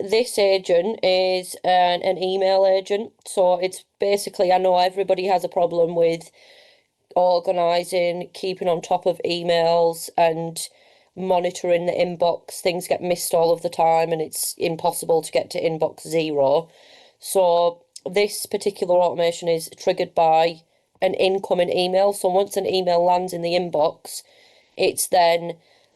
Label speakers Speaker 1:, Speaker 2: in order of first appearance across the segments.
Speaker 1: this agent is an email agent. So it's basically, I know everybody has a problem with organising, keeping on top of emails and monitoring the inbox. Things get missed all of the time and it's impossible to get to inbox zero. So this particular automation is triggered by an incoming email. So once an email lands in the inbox, it's then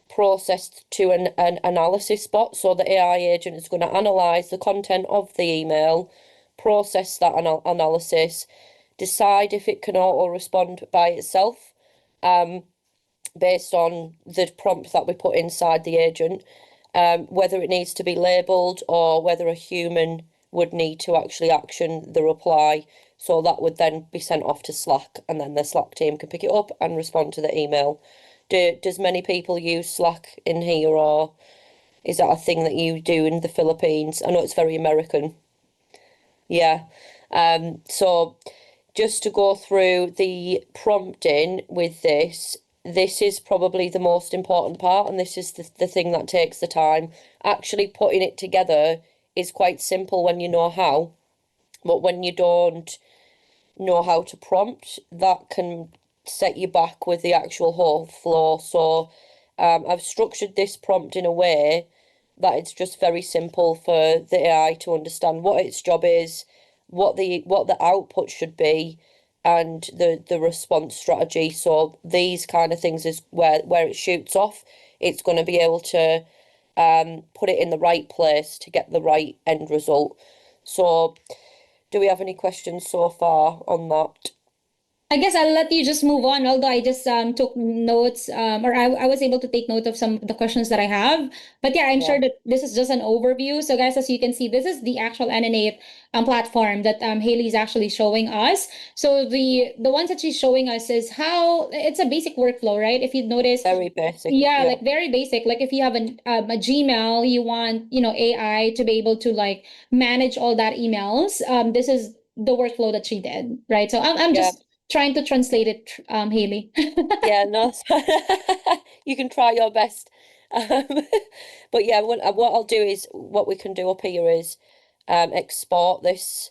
Speaker 1: processed to an analysis bot. So the AI agent is going to analyze the content of the email, process that analysis, decide if it can auto respond by itself, based on the prompt that we put inside the agent, whether it needs to be labeled or whether a human would need to actually action the reply. So that would then be sent off to Slack, and then the Slack team can pick it up and respond to the email. Does many people use Slack in here, or is that a thing that you do in the Philippines? I know it's very American. Yeah. So just to go through the prompting with this is probably the most important part, and this is the thing that takes the time. Actually putting it together is quite simple when you know how, but when you don't know how to prompt, that can set you back with the actual whole flow. So I've structured this prompt in a way that it's just very simple for the AI to understand what its job is, what the output should be, and the response strategy. So these kind of things is where it shoots off. It's going to be able to put it in the right place to get the right end result. So do we have any questions so far on that?
Speaker 2: I guess I'll let you just move on, although I just took notes, or I was able to take note of some of the questions that I have. But yeah, I'm
Speaker 1: Yeah,
Speaker 2: sure that this is just an overview. So guys, as you can see, this is the actual N8 platform that Hayley is actually showing us. So the ones that she's showing us is how it's a basic workflow, right? If you notice,
Speaker 1: very basic.
Speaker 2: yeah,
Speaker 1: Yeah,
Speaker 2: like very basic. Like if you have a Gmail, you want, AI to be able to like manage all that emails. This is the workflow that she did, right? So I'm
Speaker 1: yeah,
Speaker 2: just trying to translate it, Hayley.
Speaker 1: yeah. No, you can try your best. Um, but yeah, what I'll do is what we can do up here is export this.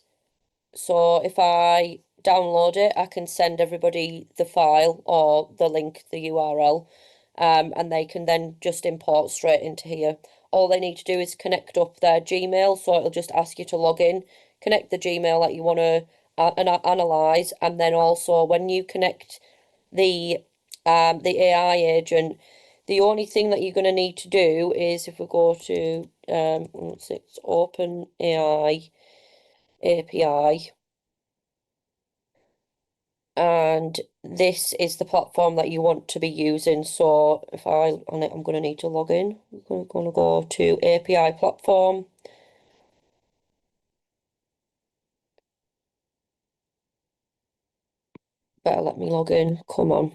Speaker 1: So if I download it, I can send everybody the file or the link, the URL, and they can then just import straight into here. All they need to do is connect up their Gmail, so it'll just ask you to log in, connect the Gmail that you want to analyze, and then also when you connect the AI agent, the only thing that you're going to need to do is if we go to it's Open AI API. And this is the platform that you want to be using. So if I on it, I'm going to need to log in. I'm going to go to API platform. Better let me log in. Come on.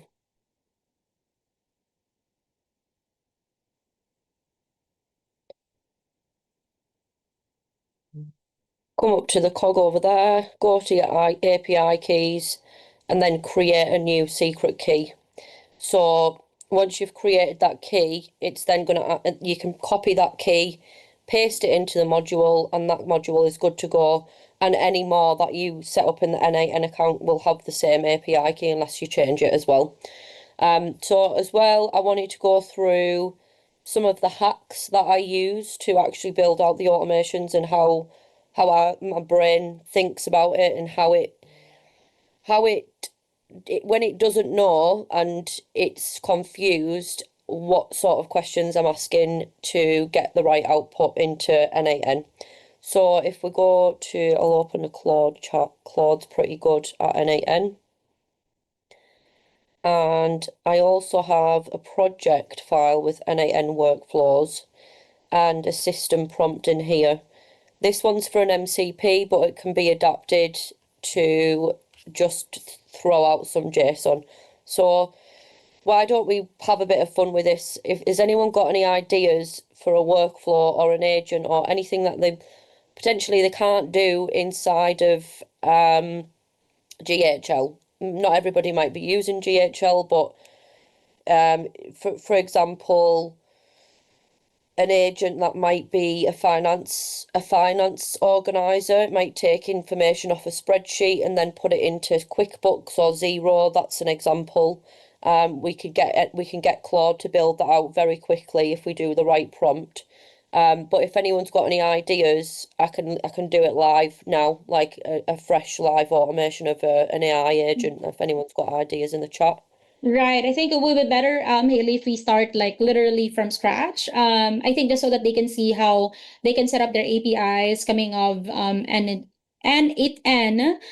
Speaker 1: Come up to the cog over there. Go to your API keys, and then create a new secret key. So once you've created that key, it's then going to, you can copy that key, paste it into the module, and that module is good to go. And any more that you set up in the N8N account will have the same API key unless you change it as well. So as well, I wanted to go through some of the hacks that I use to actually build out the automations and how my brain thinks about it and how it when it doesn't know and it's confused, what sort of questions I'm asking to get the right output into N8N. So if we go to, I'll open a Claude chat. Claude's pretty good at N8N. And I also have a project file with N8N workflows and a system prompt in here. This one's for an MCP, but it can be adapted to just throw out some JSON. So why don't we have a bit of fun with this? If has anyone got any ideas for a workflow or an agent or anything that they potentially they can't do inside of GHL? Not everybody might be using GHL, but for example, an agent that might be a finance organizer. It might take information off a spreadsheet and then put it into QuickBooks or Zero. That's an example. We can get Claude to build that out very quickly if we do the right prompt. But if anyone's got any ideas, I can do it live now, like a fresh live automation of an AI agent. If anyone's got ideas in the chat.
Speaker 2: Right. I think it would be better, Haley, if we start like literally from scratch. I think just so that they can see how they can set up their APIs coming of N8N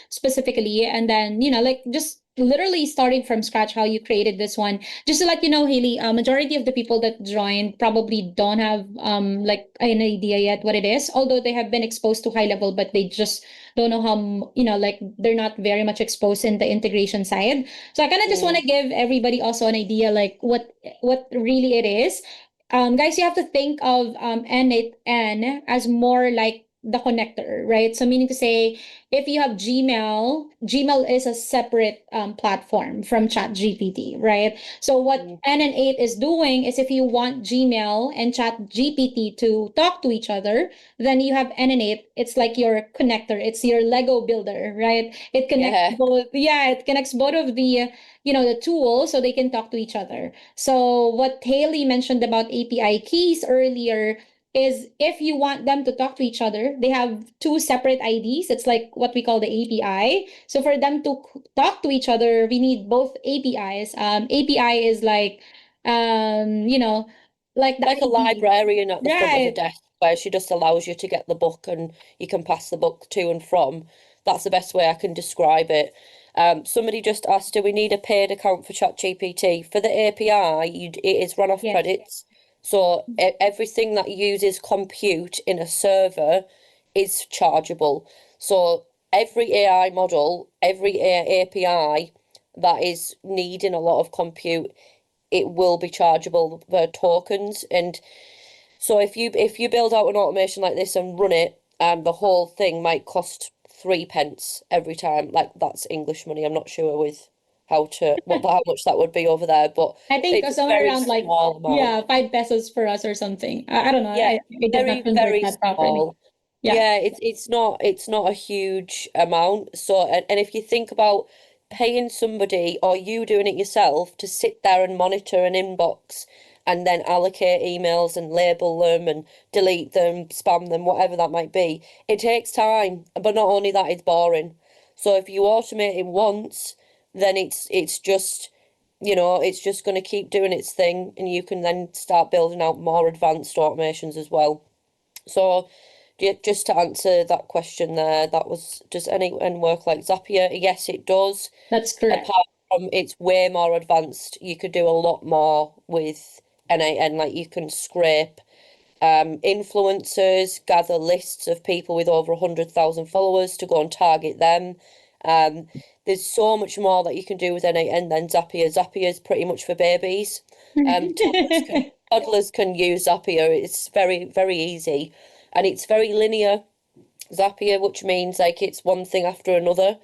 Speaker 2: specifically, and then like just literally starting from scratch how you created this one. Just to let you know, Haley, majority of the people that joined probably don't have like an idea yet what it is, although they have been exposed to high level, but they just don't know how like they're not very much exposed in the integration side. So I kind of just want
Speaker 1: Mm,
Speaker 2: to give everybody also an idea like what really it is. Guys, you have to think of N8N as more like the connector, right? So meaning to say, if you have Gmail, Gmail is a separate platform from ChatGPT, right? So what
Speaker 1: mm.
Speaker 2: NN8 is doing is if you want Gmail and ChatGPT to talk to each other, then you have NN8. It's like your connector. It's your Lego builder, right? It connects
Speaker 1: Yeah.
Speaker 2: both. Yeah, it connects both of the the tools so they can talk to each other. So what Haley mentioned about API keys earlier is if you want them to talk to each other, they have two separate IDs. It's like what we call the API. So for them to talk to each other, we need both APIs. API is like the
Speaker 1: Like a
Speaker 2: ID.
Speaker 1: librarian at the front of a
Speaker 2: Right.
Speaker 1: desk where she just allows you to get the book and you can pass the book to and from. That's the best way I can describe it. Somebody just asked, do we need a paid account for ChatGPT? For the API, it is run off
Speaker 2: Yes.
Speaker 1: credits. So everything that uses compute in a server is chargeable. So every AI model, every API that is needing a lot of compute, it will be chargeable for tokens. And so if you build out an automation like this and run it, the whole thing might cost 3 pence every time. Like that's English money. I'm not sure with how much that would be over there, but
Speaker 2: I think
Speaker 1: it's a
Speaker 2: somewhere
Speaker 1: very
Speaker 2: around like,
Speaker 1: small amount.
Speaker 2: yeah, 5 pesos for us or something. I don't know.
Speaker 1: Yeah,
Speaker 2: I did not
Speaker 1: very,
Speaker 2: convert
Speaker 1: very
Speaker 2: that properly.
Speaker 1: small.
Speaker 2: Yeah.
Speaker 1: Yeah, it's not a huge amount. So and if you think about paying somebody or you doing it yourself to sit there and monitor an inbox and then allocate emails and label them and delete them, spam them, whatever that might be, it takes time. But not only that, it's boring. So if you automate it once, then it's just going to keep doing its thing, and you can then start building out more advanced automations as well. So, just to answer that question there, that was, does N8N work like Zapier? Yes, it does.
Speaker 2: That's correct.
Speaker 1: Apart from it's way more advanced, you could do a lot more with N8N. Like you can scrape influencers, gather lists of people with over 100,000 followers to go and target them. Um, there's so much more that you can do with N8N than Zapier. Zapier is pretty much for babies. Toddlers can toddlers can use Zapier. It's very, very easy, and it's very linear. Zapier, which means like it's one thing after another.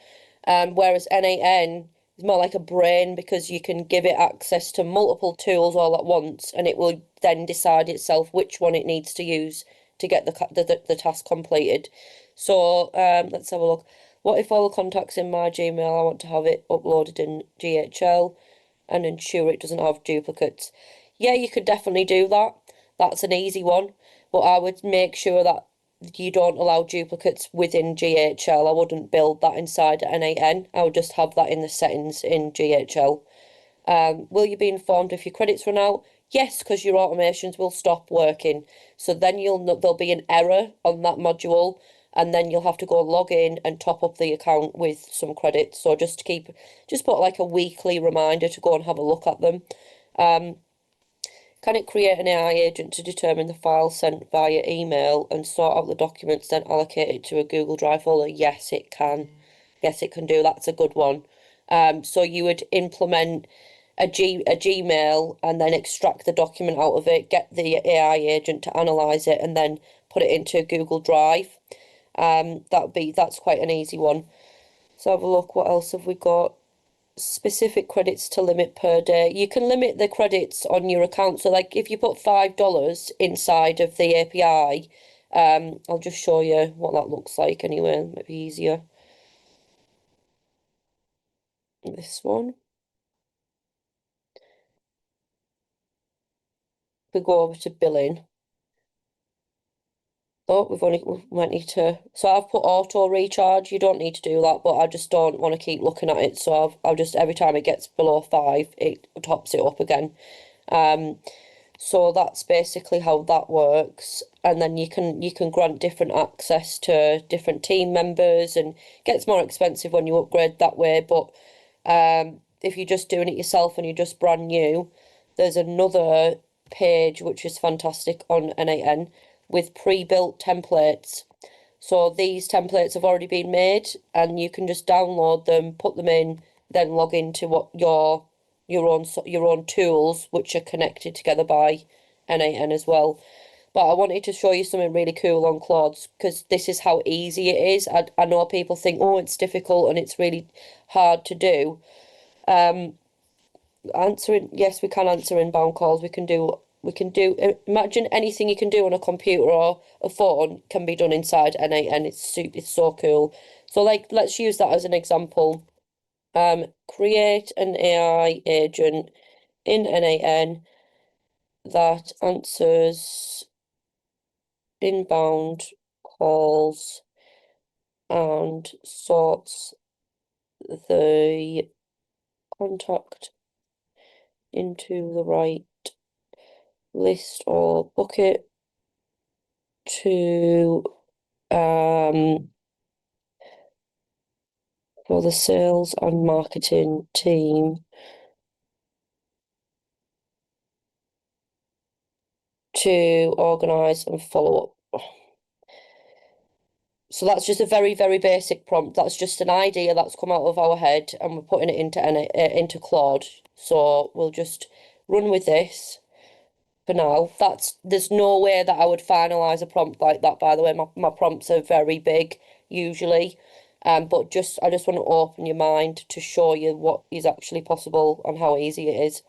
Speaker 1: Whereas N8N is more like a brain because you can give it access to multiple tools all at once, and it will then decide itself which one it needs to use to get the task completed. So let's have a look. What if all the contacts in my Gmail, I want to have it uploaded in GHL and ensure it doesn't have duplicates? Yeah, you could definitely do that. That's an easy one, but I would make sure that you don't allow duplicates within GHL. I wouldn't build that inside N8N. I would just have that in the settings in GHL. Will you be informed if your credits run out? Yes, because your automations will stop working. So then there'll be an error on that module, and then you'll have to go log in and top up the account with some credits. So just put like a weekly reminder to go and have a look at them. Can it create an AI agent to determine the file sent via email and sort out the documents, then allocate it to a Google Drive folder? Yes, it can. Yes, it can do. That's a good one. So you would implement a Gmail and then extract the document out of it, get the AI agent to analyze it, and then put it into Google Drive. That's quite an easy one. So have a look. What else have we got? specific credits to limit per day. You can limit the credits on your account. So like if you put $5 inside of the API, I'll just show you what that looks like anyway, might be easier. This one. We go over to billing. Oh, we might need to. So I've put auto recharge. You don't need to do that, but I just don't want to keep looking at it. So I'll just every time it gets below 5, it tops it up again. So that's basically how that works. And then you can grant different access to different team members, and it gets more expensive when you upgrade that way. But if you're just doing it yourself and you're just brand new, there's another page which is fantastic on N8N with pre-built templates. So these templates have already been made, and you can just download them, put them in, then log into what your own tools, which are connected together by N8N as well. But I wanted to show you something really cool on Claude's, because this is how easy it is. I know people think, oh, it's difficult and it's really hard to do. Yes, we can answer inbound calls. Imagine anything you can do on a computer or a phone can be done inside N8N. It's so cool. So like, let's use that as an example. Create an AI agent in N8N that answers inbound calls and sorts the contact into the right list or bucket to for the sales and marketing team to organise and follow up. So that's just a very, very basic prompt. That's just an idea that's come out of our head, and we're putting it into Claude. So we'll just run with this for now. There's no way that I would finalize a prompt like that, by the way. My prompts are very big usually. But I just want to open your mind to show you what is actually possible and how easy it is.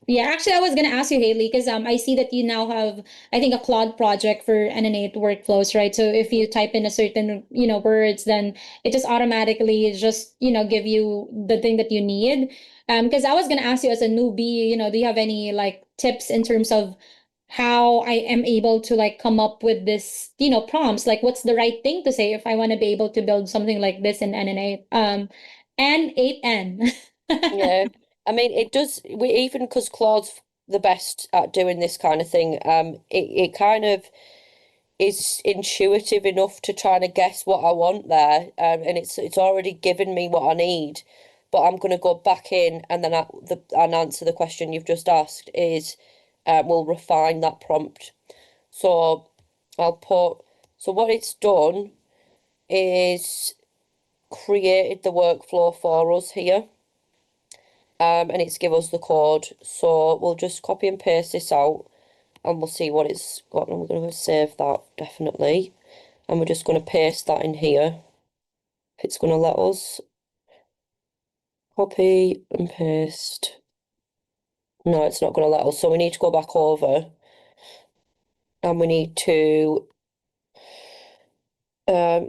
Speaker 2: Yeah, actually, I was gonna ask you, Haley, because I see that you now have, I think, a Claude project for N8 workflows, right? So if you type in a certain, words, then it just automatically just, give you the thing that you need. Because I was gonna ask you as a newbie, do you have any like tips in terms of how I am able to like come up with this, prompts? Like, what's the right thing to say if I want to be able to build something like this in N8, N8N.
Speaker 1: Yeah, I mean, it does. We even because Claude's the best at doing this kind of thing. It kind of is intuitive enough to try to guess what I want there. And it's already given me what I need. But I'm gonna go back in and then and answer the question you've just asked. We'll refine that prompt. So I'll put. So what it's done is created the workflow for us here. And it's give us the code. So we'll just copy and paste this out, and we'll see what it's got. And we're going to save that definitely. And we're just going to paste that in here. If it's going to let us copy and paste. No, it's not going to let us. So we need to go back over, and we need to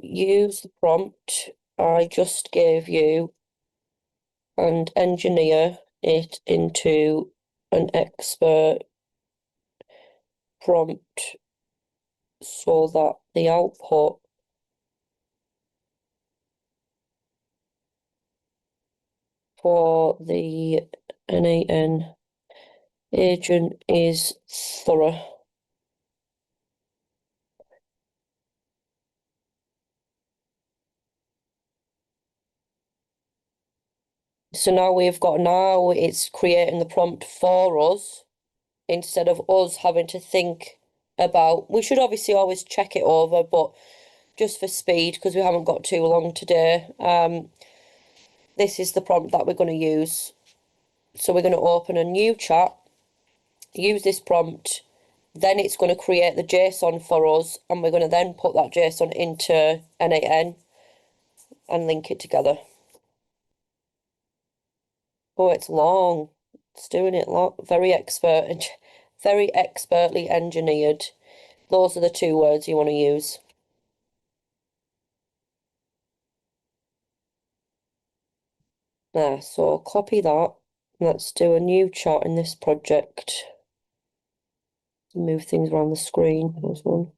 Speaker 1: use the prompt I just gave you and engineer it into an expert prompt so that the output for the N8N agent is thorough. So now it's creating the prompt for us instead of us having to think about. We should obviously always check it over, but just for speed, because we haven't got too long today, this is the prompt that we're going to use. So we're going to open a new chat, use this prompt, then it's going to create the JSON for us, and we're going to then put that JSON into N8N and link it together. Oh, it's long. It's doing it long. Very expert and very expertly engineered. Those are the two words you want to use. There, so copy that. Let's do a new chat in this project. Move things around the screen. There's one.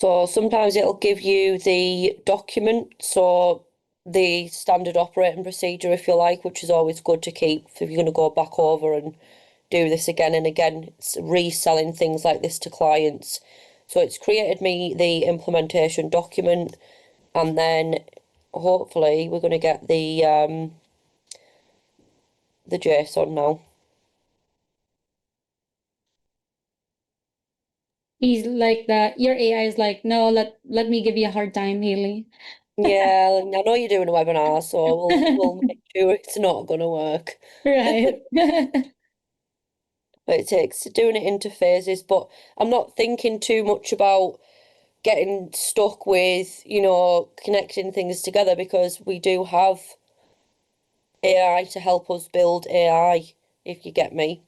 Speaker 1: So sometimes it'll give you the document, so the standard operating procedure, if you like, which is always good to keep if you're going to go back over and do this again and again. It's reselling things like this to clients. So it's created me the implementation document, and then hopefully we're going to get the JSON now.
Speaker 2: He's like that. Your AI is like, no, let me give you a hard time, Haley.
Speaker 1: Yeah, I know you're doing a webinar, so we'll make sure it's not going to work.
Speaker 2: Right.
Speaker 1: But it takes doing it into phases. But I'm not thinking too much about getting stuck with, connecting things together because we do have AI to help us build AI, if you get me.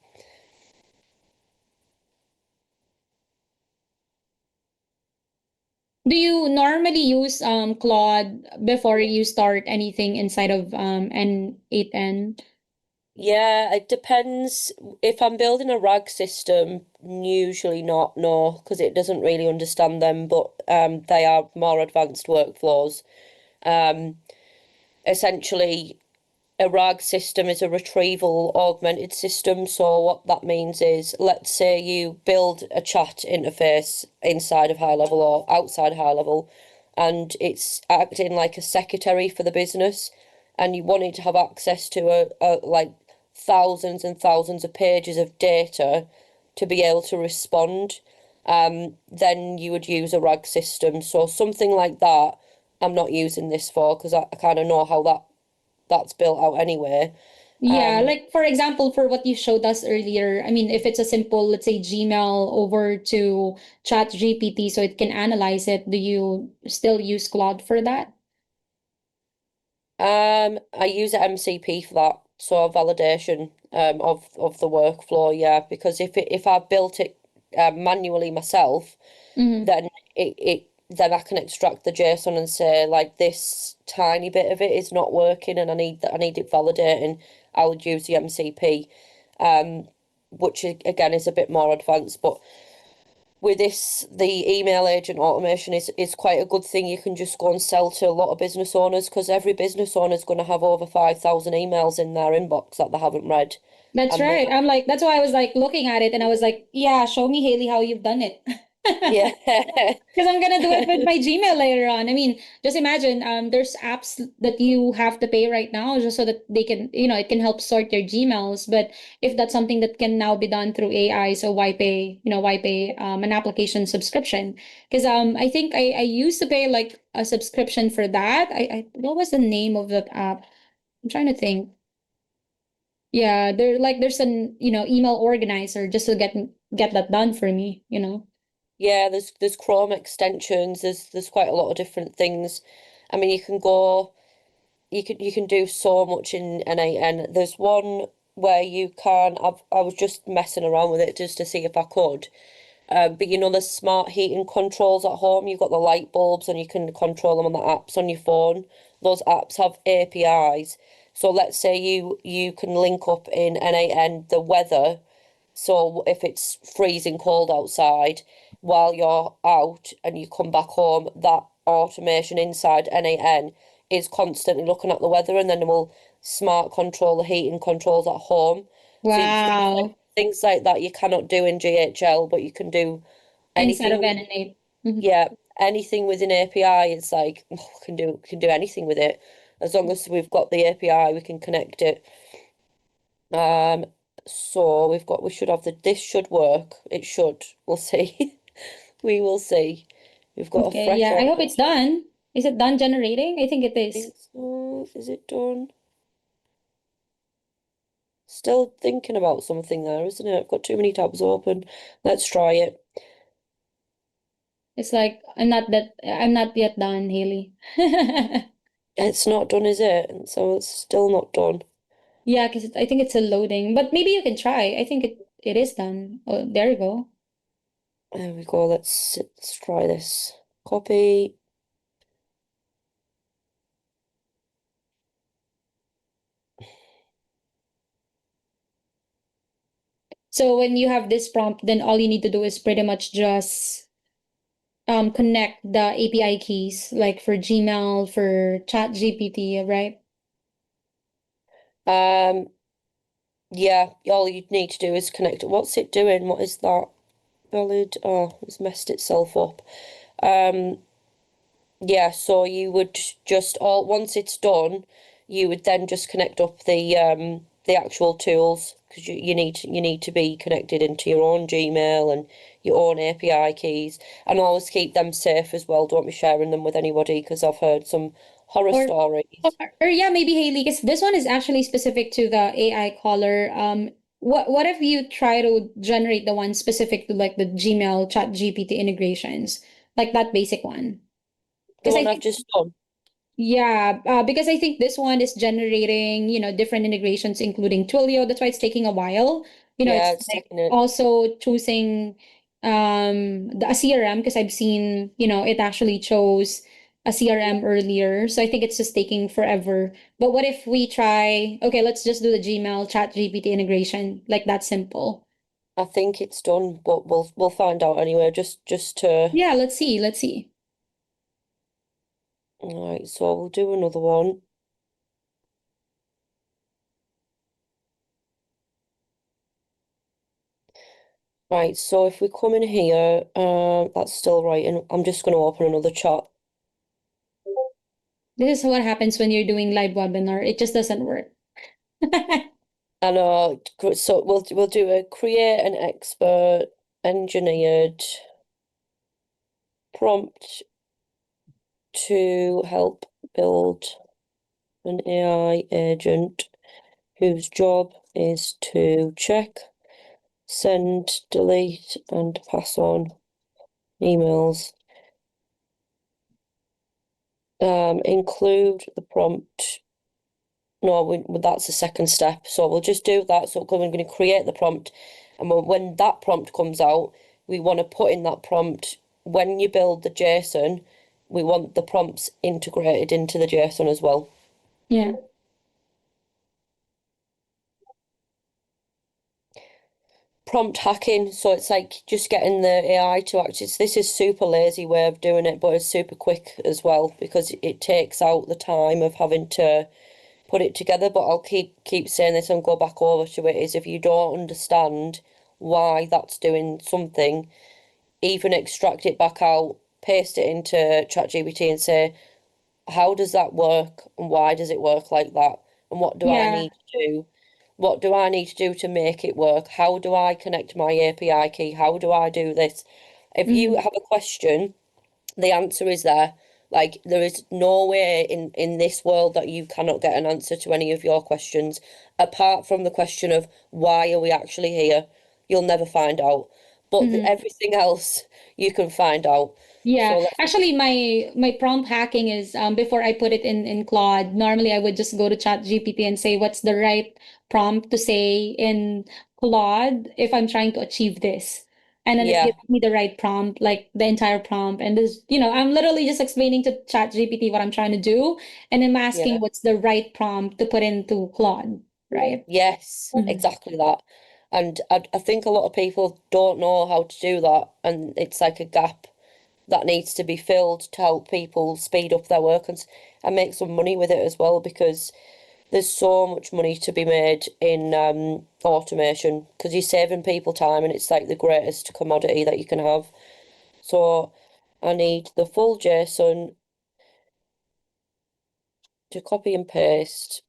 Speaker 2: Do you normally use Claude before you start anything inside of N8N?
Speaker 1: Yeah, it depends. If I'm building a RAG system, usually not, no, because it doesn't really understand them, but they are more advanced workflows. Um, Essentially, a RAG system is a retrieval augmented system. So what that means is, let's say you build a chat interface inside of high level or outside high level, and it's acting like a secretary for the business, and you wanted to have access to a like thousands and thousands of pages of data to be able to respond. Then you would use a RAG system. So something like that, I'm not using this for because I kind of know how that's built out anyway.
Speaker 2: Yeah, like for example, for what you showed us earlier, I mean, if it's a simple, let's say Gmail over to Chat GPT so it can analyze it, do you still use Claude for that?
Speaker 1: I use a MCP for that, so validation of the workflow, yeah, because if I built it manually myself,
Speaker 2: Mm-hmm.
Speaker 1: then then I can extract the JSON and say like this tiny bit of it is not working and I need it validating. I would use the MCP, which again is a bit more advanced, but with this, the email agent automation is quite a good thing. You can just go and sell to a lot of business owners because every business owner is going to have over 5,000 emails in their inbox that they haven't read.
Speaker 2: That's
Speaker 1: And
Speaker 2: right. I'm like, that's why I was like looking at it and I was like, yeah, show me, Haley, how you've done it.
Speaker 1: yeah,
Speaker 2: Because I'm gonna do it with my Gmail later on. I mean, just imagine, there's apps that you have to pay right now just so that they can, it can help sort your Gmails. But if that's something that can now be done through AI, so why pay an application subscription? Because I think I used to pay like a subscription for that. I what was the name of that app? I'm trying to think. Yeah, there's an email organizer just to get that done for me.
Speaker 1: yeah. There's Chrome extensions. There's quite a lot of different things. I mean, you can do so much in N8N. There's one where you can. I was just messing around with it just to see if I could. But the smart heating controls at home, you've got the light bulbs and you can control them on the apps on your phone. Those apps have APIs. So let's say you can link up in N8N the weather. So if it's freezing cold outside while you're out and you come back home, that automation inside N8N is constantly looking at the weather and then it will smart control the heating controls at home. So
Speaker 2: Wow.
Speaker 1: things like that you cannot do in GHL, but you can do
Speaker 2: Inside
Speaker 1: anything
Speaker 2: of
Speaker 1: with
Speaker 2: NNA. Mhm.
Speaker 1: yeah, anything with an API. It's like can do anything with it as long as we've got the API, we can connect it. Um, so we should have this should work. It should. We'll see. We will see. We've got a
Speaker 2: Okay,
Speaker 1: fresh
Speaker 2: yeah. I
Speaker 1: order.
Speaker 2: hope it's done. Is it done generating? I think it
Speaker 1: I
Speaker 2: is.
Speaker 1: think so. Is it done? Still thinking about something there, isn't it? I've got too many tabs open. Let's try it.
Speaker 2: It's like I'm not yet done, Haley.
Speaker 1: It's not done, is it? And so it's still not done.
Speaker 2: Yeah, because I think it's a loading, but maybe you can try. I think it is done. Oh, there you go.
Speaker 1: There we go. Let's try this. Copy.
Speaker 2: So when you have this prompt, then all you need to do is pretty much just connect the API keys, like for Gmail, for ChatGPT, right?
Speaker 1: Um, yeah, all you need to do is connect it. What's it doing? What is that? Valid. Oh, it's messed itself up. Um, yeah, so you would just all once it's done, you would then just connect up the actual tools because you need to be connected into your own Gmail and your own API keys and always keep them safe as well. Don't be sharing them with anybody because I've heard some horror
Speaker 2: Or, or,
Speaker 1: stories.
Speaker 2: or yeah, maybe Haley, because this one is actually specific to the AI caller. What if you try to generate the one specific to like the Gmail Chat GPT integrations, like that basic one?
Speaker 1: The
Speaker 2: Because I
Speaker 1: one I've
Speaker 2: think
Speaker 1: just done.
Speaker 2: yeah, because I think this one is generating, different integrations, including Twilio. That's why it's taking a while.
Speaker 1: Yeah,
Speaker 2: It's
Speaker 1: it's
Speaker 2: like
Speaker 1: taking it.
Speaker 2: also choosing a CRM because I've seen, it actually chose a CRM earlier. So I think it's just taking forever. But what if we try, okay, let's just do the Gmail Chat GPT integration, like that simple.
Speaker 1: I think it's done, but we'll find out anyway. Just to
Speaker 2: Yeah, let's see. Let's see.
Speaker 1: all right, so we'll do another one. Right, so if we come in here, that's still right, and I'm just going to open another chat.
Speaker 2: This is what happens when you're doing live webinar. It just doesn't work.
Speaker 1: And so we'll do a create an expert engineered prompt to help build an AI agent whose job is to check, send, delete, and pass on emails. Include the prompt. No, that's the second step. So we'll just do that. So we're going to create the prompt, and when that prompt comes out, we want to put in that prompt. When you build the JSON, we want the prompts integrated into the JSON as well.
Speaker 2: Yeah.
Speaker 1: Prompt hacking, so it's like just getting the AI to actually. This is super lazy way of doing it, but it's super quick as well because it takes out the time of having to put it together. But I'll keep saying this and go back over to it, is if you don't understand why that's doing something, even extract it back out, paste it into ChatGPT and say, how does that work and why does it work like that? And what do I
Speaker 2: Yeah.
Speaker 1: need to do? What do I need to do to make it work? How do I connect my API key? How do I do this? If you
Speaker 2: Mhm.
Speaker 1: have a question, the answer is there. Like there is no way in this world that you cannot get an answer to any of your questions, apart from the question of why are we actually here? You'll never find out. But
Speaker 2: Mhm.
Speaker 1: everything else you can find out.
Speaker 2: Yeah,
Speaker 1: So let's
Speaker 2: actually, my prompt hacking is before I put it in Claude. Normally, I would just go to Chat GPT and say what's the right prompt to say in Claude if I'm trying to achieve this, and then it
Speaker 1: yeah,
Speaker 2: gives me the right prompt, like the entire prompt. And this, I'm literally just explaining to Chat GPT what I'm trying to do, and I'm asking
Speaker 1: yeah.
Speaker 2: what's the right prompt to put into Claude, right?
Speaker 1: Yes,
Speaker 2: Mhm.
Speaker 1: exactly that. And I think a lot of people don't know how to do that, and it's like a gap that needs to be filled to help people speed up their work and make some money with it as well, because there's so much money to be made in automation because you're saving people time and it's like the greatest commodity that you can have. So I need the full JSON to copy and paste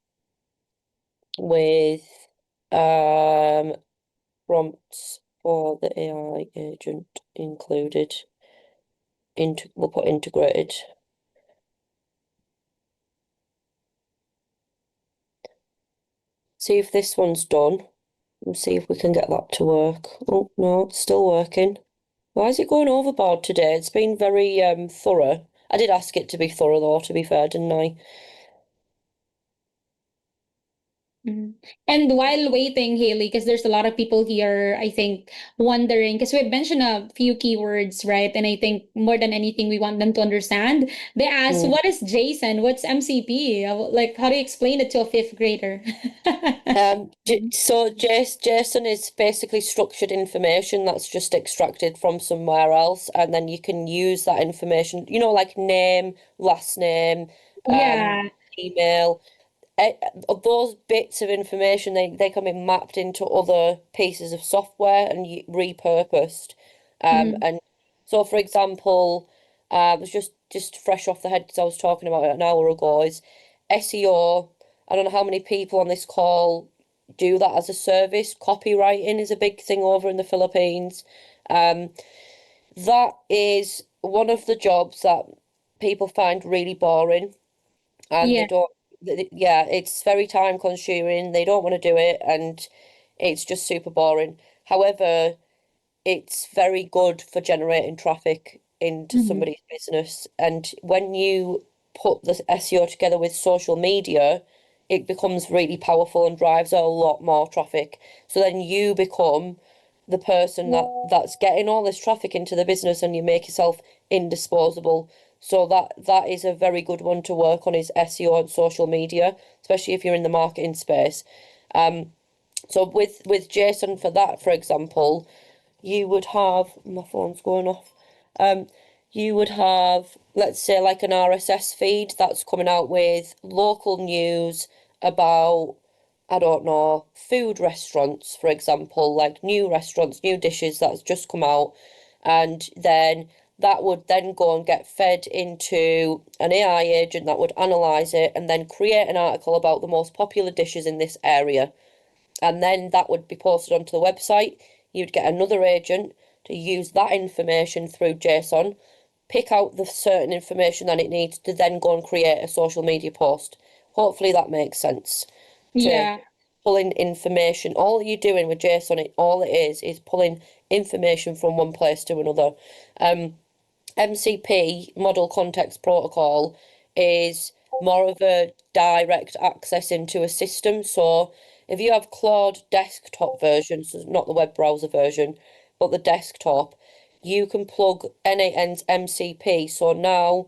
Speaker 1: with um prompts for the AI agent included. We'll put integrated. see if this one's done and see if we can get that to work. Oh, no, it's still working. Why is it going overboard today? It's been very thorough. I did ask it to be thorough though, to be fair, didn't I?
Speaker 2: Mhm. And while waiting, Haley, because there's a lot of people here, I think, wondering, because we've mentioned a few keywords, right? And I think more than anything, we want them to understand. They ask,
Speaker 1: Mm.
Speaker 2: what is JSON? What's MCP? Like, how do you explain it to a fifth grader?
Speaker 1: So JSON is basically structured information that's just extracted from somewhere else, and then you can use that information, like name, last name,
Speaker 2: Yeah.
Speaker 1: email. eh, those bits of information they can be mapped into other pieces of software and repurposed.
Speaker 2: Mhm.
Speaker 1: And so, for example, it was just fresh off the head because I was talking about it an hour ago. Is SEO? I don't know how many people on this call do that as a service. Copywriting is a big thing over in the Philippines. Um, that is one of the jobs that people find really boring and they
Speaker 2: Yeah.
Speaker 1: don't yeah, it's very time consuming, they don't want to do it, and it's just super boring. However, it's very good for generating traffic into
Speaker 2: Mhm.
Speaker 1: somebody's business, and when you put the SEO together with social media, it becomes really powerful and drives a lot more traffic. So then you become the person that's getting all this traffic into the business, and you make yourself indisposable. So that is a very good one to work on, is SEO and social media, especially if you're in the marketing space. So with JSON for that, for example, you would have, my phone's going off. Um, you would have, let's say, like an RSS feed that's coming out with local news about, I don't know, food restaurants, for example, like new restaurants, new dishes that's just come out. And then that would then go and get fed into an AI agent that would analyze it and then create an article about the most popular dishes in this area, and then that would be posted onto the website. You'd get another agent to use that information through JSON, pick out the certain information that it needs to then go and create a social media post. Hopefully that makes sense. To
Speaker 2: Yeah.
Speaker 1: pull in information, all you're doing with JSON, all it is pulling information from one place to another. MCP, Model Context Protocol, is more of a direct access into a system. So if you have Claude desktop version, so not the web browser version, but the desktop, you can plug N8N's MCP. So now,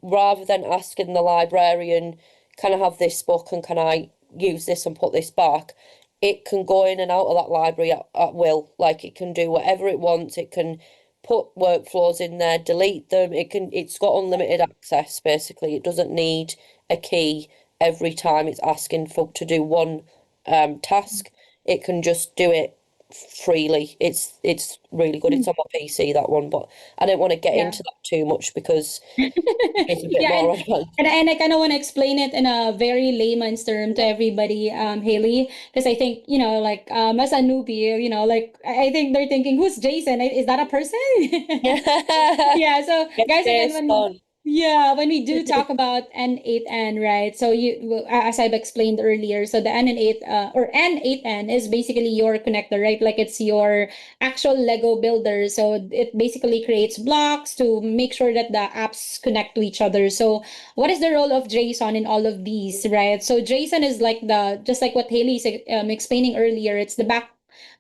Speaker 1: rather than asking the librarian, can I have this book and can I use this and put this back? It can go in and out of that library at will. Like it can do whatever it wants. It can put workflows in there, delete them. It's got unlimited access basically. It doesn't need a key every time it's asking for to do one task. It can just do it freely. It's really good. It's on my PC, that one, but I don't want to get
Speaker 2: Yeah.
Speaker 1: into that too much because it's a bit
Speaker 2: Yeah,
Speaker 1: more advanced.
Speaker 2: and I kind of want to explain it in a very layman's term to everybody, Haley, because I think, like, as a newbie, like, I think they're thinking, who's Jason? Is that a person? Yeah, so
Speaker 1: Get
Speaker 2: guys, again,
Speaker 1: based
Speaker 2: when
Speaker 1: on.
Speaker 2: yeah, when we do talk about N8N, right? So as I've explained earlier, so the N8 or N8N is basically your connector, right? Like it's your actual Lego builder. So it basically creates blocks to make sure that the apps connect to each other. So what is the role of JSON in all of these, right? So JSON is like just like what Haley is explaining earlier. It's the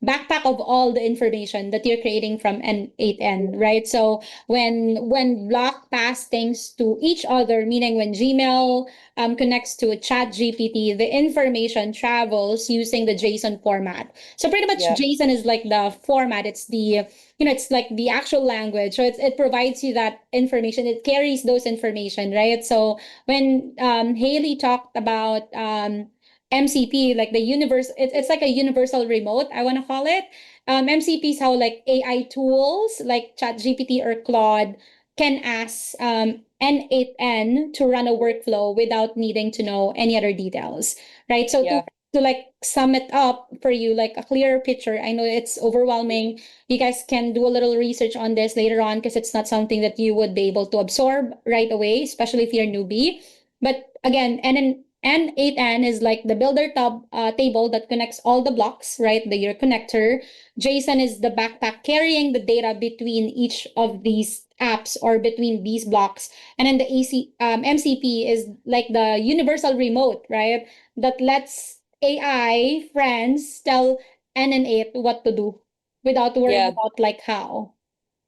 Speaker 2: backpack of all the information that you're creating from N8N, right? So when block pass things to each other, meaning when Gmail connects to a chat GPT, the information travels using the JSON format. So pretty much
Speaker 1: Yeah,
Speaker 2: JSON is like the format. It's it's like the actual language. So it provides you that information. It carries those information, right? So when Haley talked about MCP, like the it's like a universal remote, I want to call it. MCP is how like AI tools like ChatGPT or Claude can ask N8N to run a workflow without needing to know any other details, right? So
Speaker 1: yeah.
Speaker 2: to like sum it up for you, like a clearer picture. I know it's overwhelming. You guys can do a little research on this later on because it's not something that you would be able to absorb right away, especially if you're a newbie. But again, N8N is like the table that connects all the blocks, right? The your connector. JSON is the backpack carrying the data between each of these apps or between these blocks. And then the MCP is like the universal remote, right? That lets AI friends tell N8 what to do without worrying
Speaker 1: Yeah.
Speaker 2: about like how.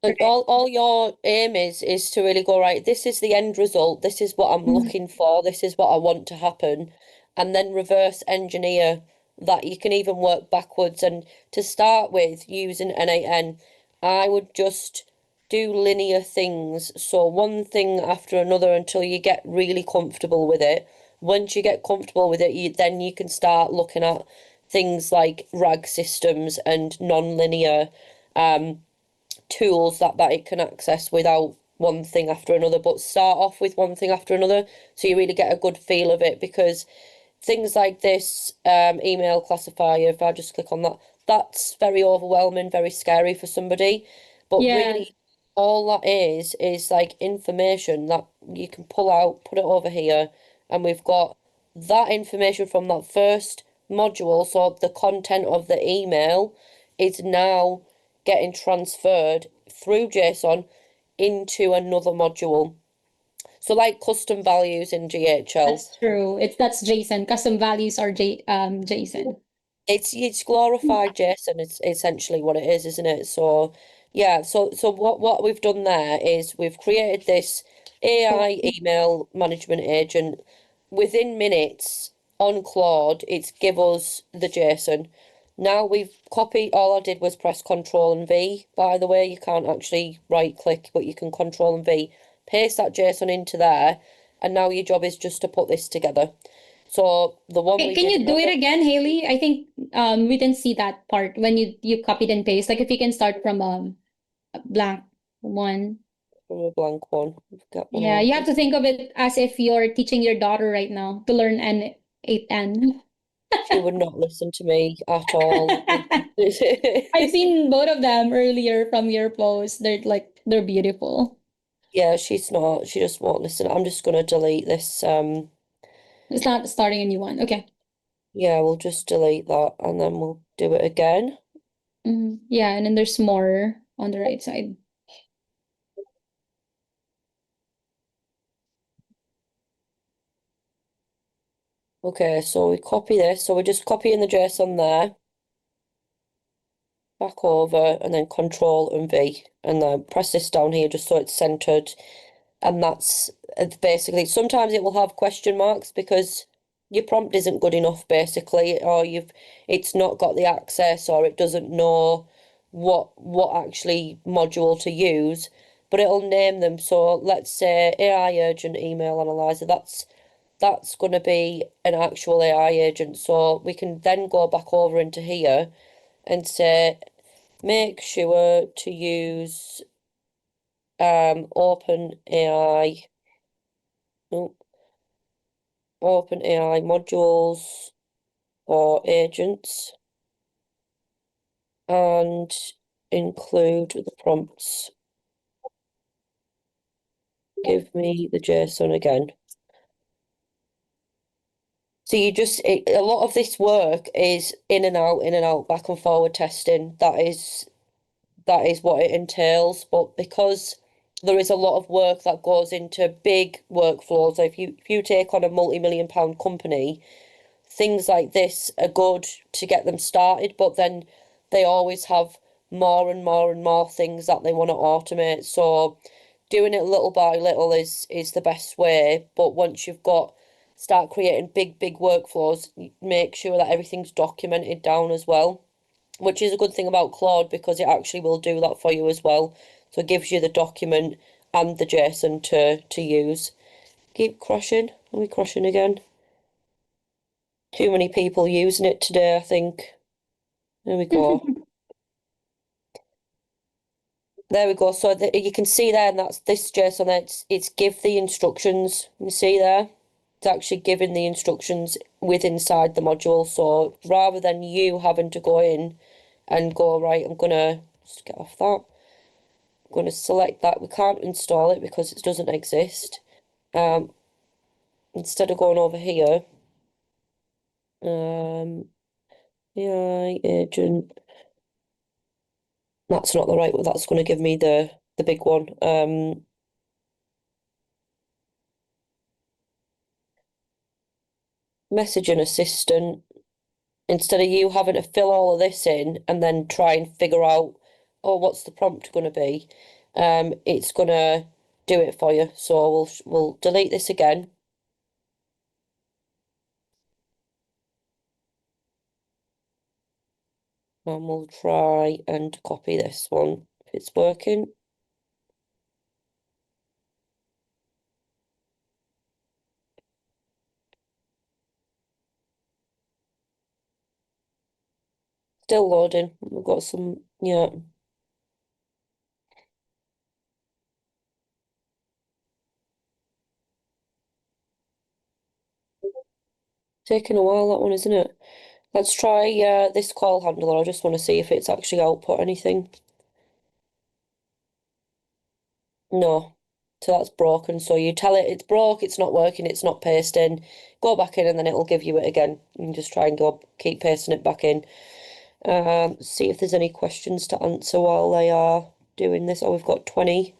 Speaker 1: And
Speaker 2: Right.
Speaker 1: all your aim is to really go, right, this is the end result, this is what I'm
Speaker 2: Mhm.
Speaker 1: looking for, this is what I want to happen, and then reverse engineer that. You can even work backwards. And to start with, using N8N, I would just do linear things. So one thing after another until you get really comfortable with it. Once you get comfortable with it, then you can start looking at things like RAG systems and non-linear tools that it can access without one thing after another, but start off with one thing after another so you really get a good feel of it. Because things like this email classifier, if I just click on that, that's very overwhelming, very scary for somebody. But
Speaker 2: Yeah,
Speaker 1: really, all that is like information that you can pull out, put it over here, and we've got that information from that first module. So the content of the email is now getting transferred through JSON into another module. So like custom values in GHL.
Speaker 2: that's true. That's JSON. Custom values are JSON.
Speaker 1: It's glorified JSON. It's essentially what it is, isn't it? So yeah, so what we've done there is we've created this AI email management agent. Within minutes on Claude, it's give us the JSON. Now we've copied, all I did was press Control and V. By the way, you can't actually right click, but you can Control and V. Paste that JSON into there, and now your job is just to put this together. So the one we
Speaker 2: Can
Speaker 1: did
Speaker 2: you do it
Speaker 1: earlier,
Speaker 2: again, Haley? I think we didn't see that part when you copied and paste. Like if you can start from a blank one.
Speaker 1: from a blank one, we've got one
Speaker 2: Yeah, you have
Speaker 1: open.
Speaker 2: to think of it as if you're teaching your daughter right now to learn N8N.
Speaker 1: She would not listen to me at all.
Speaker 2: I've seen both of them earlier from your post. They're beautiful.
Speaker 1: Yeah, she's not. She just won't listen. I'm just gonna delete this.
Speaker 2: It's not starting a new one. Okay.
Speaker 1: Yeah, we'll just delete that and then we'll do it again.
Speaker 2: Yeah, and then there's more on the right side.
Speaker 1: Okay, so we copy this. So we're just copying the JSON there, back over, and then Control and V, and then press this down here just so it's centered. And that's basically, sometimes it will have question marks because your prompt isn't good enough, basically, or it's not got the access, or it doesn't know what actually module to use, but it'll name them. So let's say AI urgent email analyzer. That's going to be an actual AI agent. So we can then go back over into here and say make sure to use open AI. OpenAI modules or agents and include the prompts. Give me the JSON again. So a lot of this work is in and out, back and forward testing. That is what it entails. But because there is a lot of work that goes into big workflows, so if you take on a multi-million-pound company, things like this are good to get them started, but then they always have more and more and more things that they want to automate. So doing it little by little is the best way. But once you've got start creating big workflows, make sure that everything's documented down as well, which is a good thing about Claude because it actually will do that for you as well. So it gives you the document and the JSON to use. Keep crashing. Are we crashing again? Too many people using it today, I think. There we go. There we go. So you can see there, and that's this JSON there. It's give the instructions. You see there? It's actually giving the instructions with inside the module. So rather than you having to go in and go, right, I'm gonna just get off that. I'm gonna select that. We can't install it because it doesn't exist. Um, Instead of going over here. AI agent. That's not the right one. That's going to give me the big one. Messaging assistant. Instead of you having to fill all of this in and then try and figure out, oh, what's the prompt going to be? It's going to do it for you. So we'll delete this again. And we'll try and copy this one if it's working. Still loading. We've got some, yeah. Taking a while, that one, isn't it? Let's try this call handler. I just want to see if it's actually output anything. No. So that's broken. So you tell it it's broke, it's not working, it's not pasting. Go back in and then it'll give you it again. You can just try and go keep pasting it back in. See if there's any questions to answer while they are doing this. Oh, we've got 20.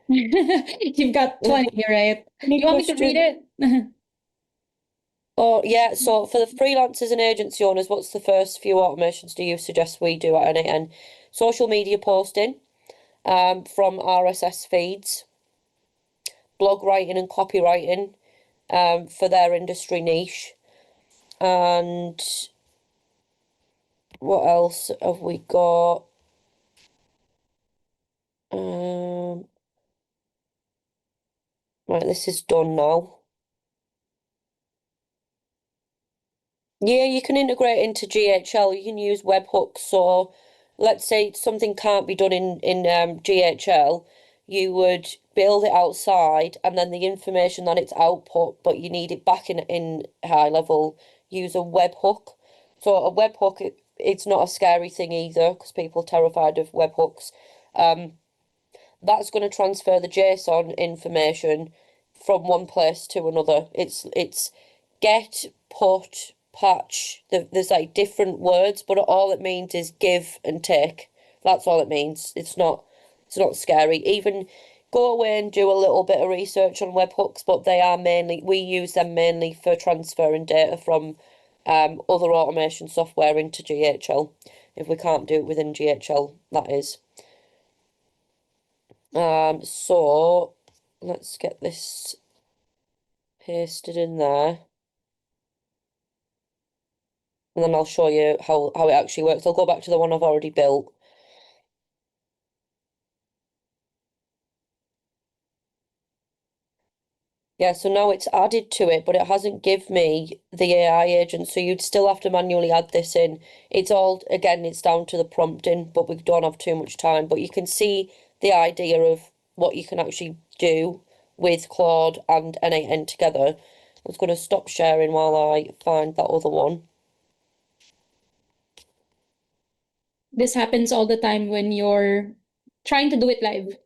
Speaker 2: You've got 20, right?
Speaker 1: Any
Speaker 2: You want me to read it?
Speaker 1: Oh, yeah. So for the freelancers and agency owners, what's the first few automations do you suggest we do at N8N? Social media posting, from RSS feeds, blog writing and copywriting, for their industry niche. And what else have we got? Right, this is done now. Yeah, you can integrate into GHL. You can use webhooks. So let's say something can't be done in GHL, you would build it outside and then the information that it's output, but you need it back in high level, use a webhook. So a webhook, it's not a scary thing either because people are terrified of webhooks. That's going to transfer the JSON information from one place to another. It's get, put, patch. There's like different words, but all it means is give and take. That's all it means. It's not scary. Even go away and do a little bit of research on webhooks, but we use them mainly for transferring data from other automation software into GHL. If we can't do it within GHL, that is. So let's get this pasted in there. And then I'll show you how it actually works. I'll go back to the one I've already built. Yeah, so now it's added to it, but it hasn't give me the AI agent, so you'd still have to manually add this in. It's all, again, it's down to the prompting, but we don't have too much time. But you can see the idea of what you can actually do with Claude and N8N together. I was going to stop sharing while I find that other one.
Speaker 2: This happens all the time when you're trying to do it live.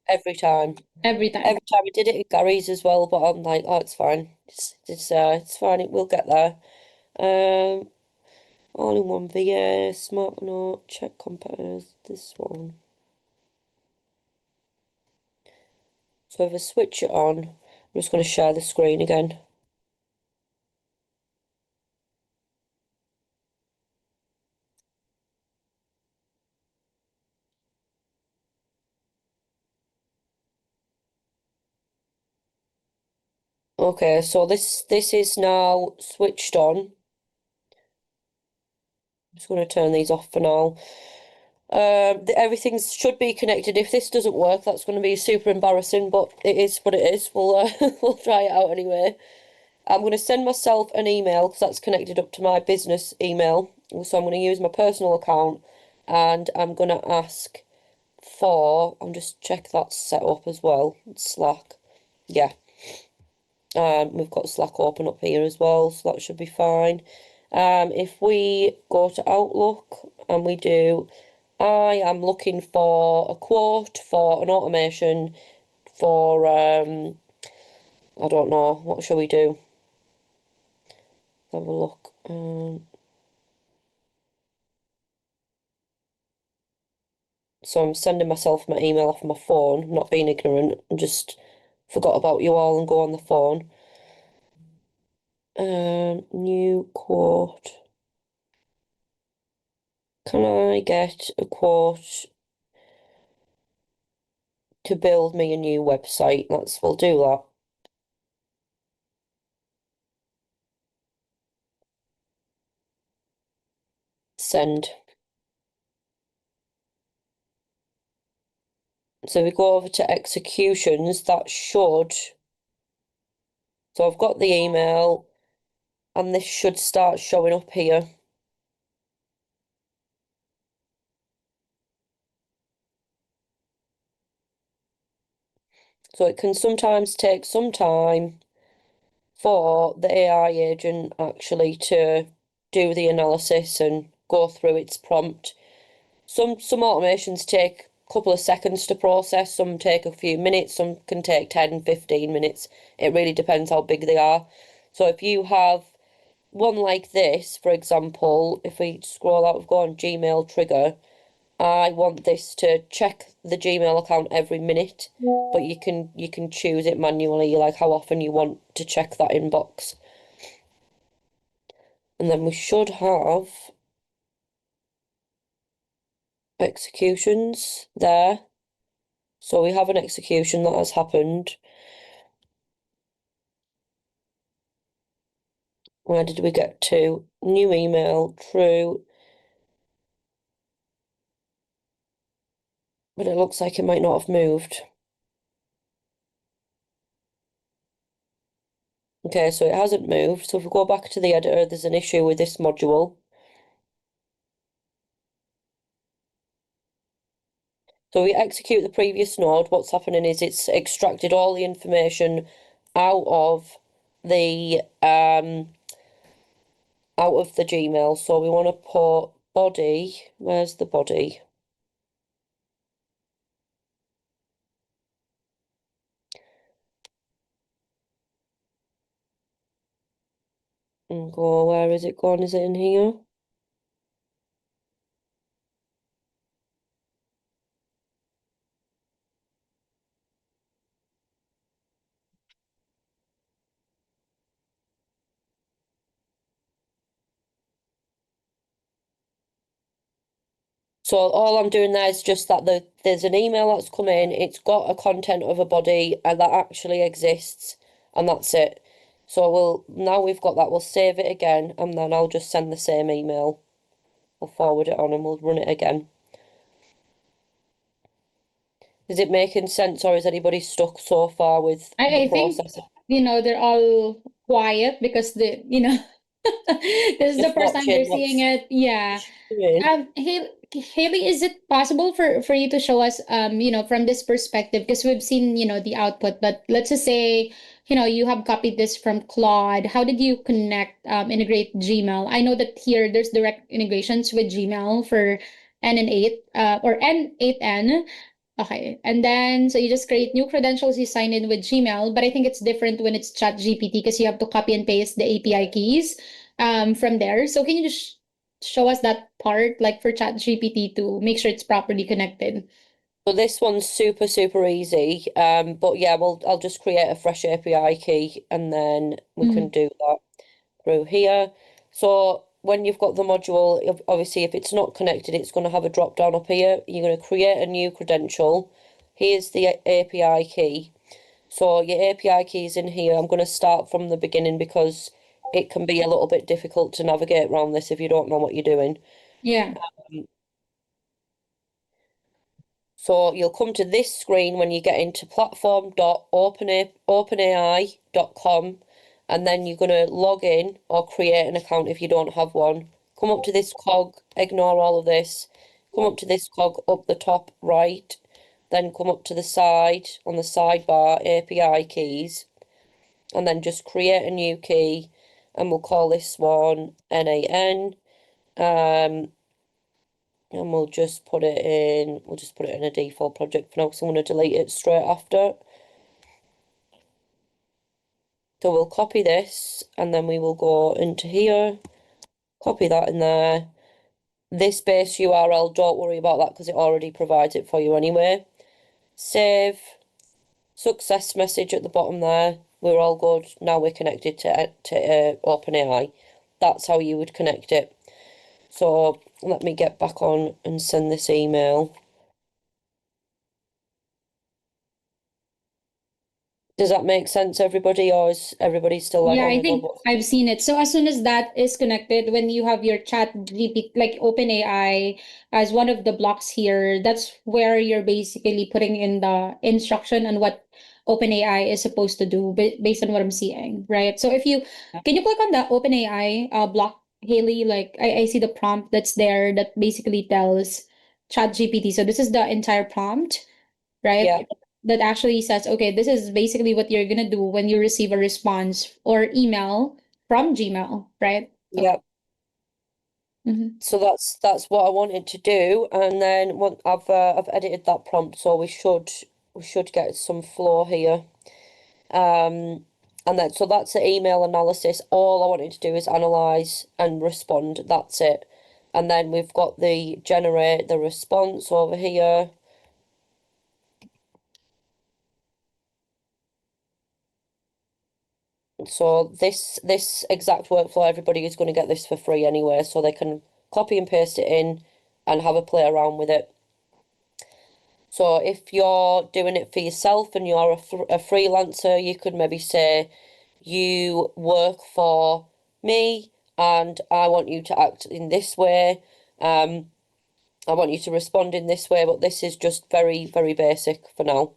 Speaker 1: Every time.
Speaker 2: Every time.
Speaker 1: Every time I did it at Gary's as well, but I'm like, oh, it's fine. It's fine. It will get there. Um, All-in-one VA, smart note, check competitors. This one. So if I switch it on, I'm just going to share the screen again. Okay, so this is now switched on. I'm just going to turn these off for now. Everything should be connected. If this doesn't work, that's going to be super embarrassing, but it is what it is. We'll we'll try it out anyway. I'm going to send myself an email because that's connected up to my business email. So I'm going to use my personal account and I'm going to ask I'll just check that's set up as well. Slack. Yeah. We've got Slack open up here as well, so that should be fine. If we go to Outlook and we do, I am looking for a quote for an automation for, I don't know, what shall we do? have a look. So I'm sending myself my email off my phone, not being ignorant, and just forgot about you all and go on the phone. New quote. Can I get a quote to build me a new website? We'll do that. Send. So we go over to executions, that should. So I've got the email and this should start showing up here. So it can sometimes take some time for the AI agent actually to do the analysis and go through its prompt. Some automations take a couple of seconds to process, some take a few minutes, some can take 10, 15 minutes. It really depends how big they are. So if you have one like this, for example, if we scroll out, we've got on Gmail trigger, I want this to check the Gmail account every minute, but you can choose it manually, like how often you want to check that inbox. And then we should have executions there. So we have an execution that has happened. Where did we get to? New email, true. But it looks like it might not have moved. Okay, so it hasn't moved. So if we go back to the editor, there's an issue with this module. So we execute the previous node. What's happening is it's extracted all the information out of the Gmail. So we want to put body. Where's the body? And go, where is it gone? Is it in here? So all I'm doing there is just that there's an email that's come in, it's got a content of a body and that actually exists, and that's it. So now we've got that, we'll save it again, and then I'll just send the same email. I'll forward it on and we'll run it again. Is it making sense, or is anybody stuck so far with the
Speaker 2: I think,
Speaker 1: process?
Speaker 2: they're all quiet because this is the
Speaker 1: Just
Speaker 2: first time they're
Speaker 1: watching
Speaker 2: seeing
Speaker 1: what's
Speaker 2: it. Yeah.
Speaker 1: doing.
Speaker 2: Haley, is it possible for you to show us, from this perspective? Because we've seen, the output, but let's just say, you have copied this from Claude. How did you integrate Gmail? I know that here there's direct integrations with Gmail for N8, or N8N. Okay. And then, so you just create new credentials, you sign in with Gmail, but I think it's different when it's ChatGPT because you have to copy and paste the API keys from there. So can you just show us that part, like for ChatGPT to make sure it's properly connected?
Speaker 1: So this one's super, super easy. But yeah, I'll just create a fresh API key and then we can
Speaker 2: Mm.
Speaker 1: do that through here. So when you've got the module, obviously if it's not connected, it's going to have a drop down up here. You're going to create a new credential. Here's the API key. So your API key is in here. I'm going to start from the beginning because it can be a little bit difficult to navigate around this if you don't know what you're doing.
Speaker 2: Yeah.
Speaker 1: So you'll come to this screen when you get into platform.openai.com, and then you're going to log in or create an account if you don't have one. Come up to this cog, ignore all of this. Come up to this cog up the top right, then come up to the side on the sidebar API keys, and then just create a new key, and we'll call this one N8N. And we'll just put it in a default project for now because I'm going to delete it straight after. So we'll copy this and then we will go into here, copy that in there. This base URL, don't worry about that because it already provides it for you anyway. Save, success message at the bottom there. We're all good. Now we're connected to OpenAI. That's how you would connect it. So let me get back on and send this email. Does that make sense, everybody, or is everybody still like,
Speaker 2: Yeah,
Speaker 1: oh
Speaker 2: I
Speaker 1: my God,
Speaker 2: think I've seen it. So as soon as that is connected, when you have your chat GP, like OpenAI as one of the blocks here, that's where you're basically putting in the instruction on what OpenAI is supposed to do based on what I'm seeing, right? So if you can you click on the OpenAI block, Haley? Like I see the prompt that's there that basically tells ChatGPT. So this is the entire prompt,
Speaker 1: yeah,
Speaker 2: right? That actually says, okay, this is basically what you're gonna do when you receive a response or email from Gmail, right? So,
Speaker 1: yeah.
Speaker 2: mhm.
Speaker 1: So that's what I wanted to do, and then I've edited that prompt, so we should get some flow here. And then so that's the email analysis. All I wanted to do is analyze and respond. That's it. And then we've got the generate the response over here. So this exact workflow, everybody is going to get this for free anyway, so they can copy and paste it in and have a play around with it. So if you're doing it for yourself and you're a freelancer, you could maybe say you work for me and I want you to act in this way. I want you to respond in this way, but this is just very, very basic for now.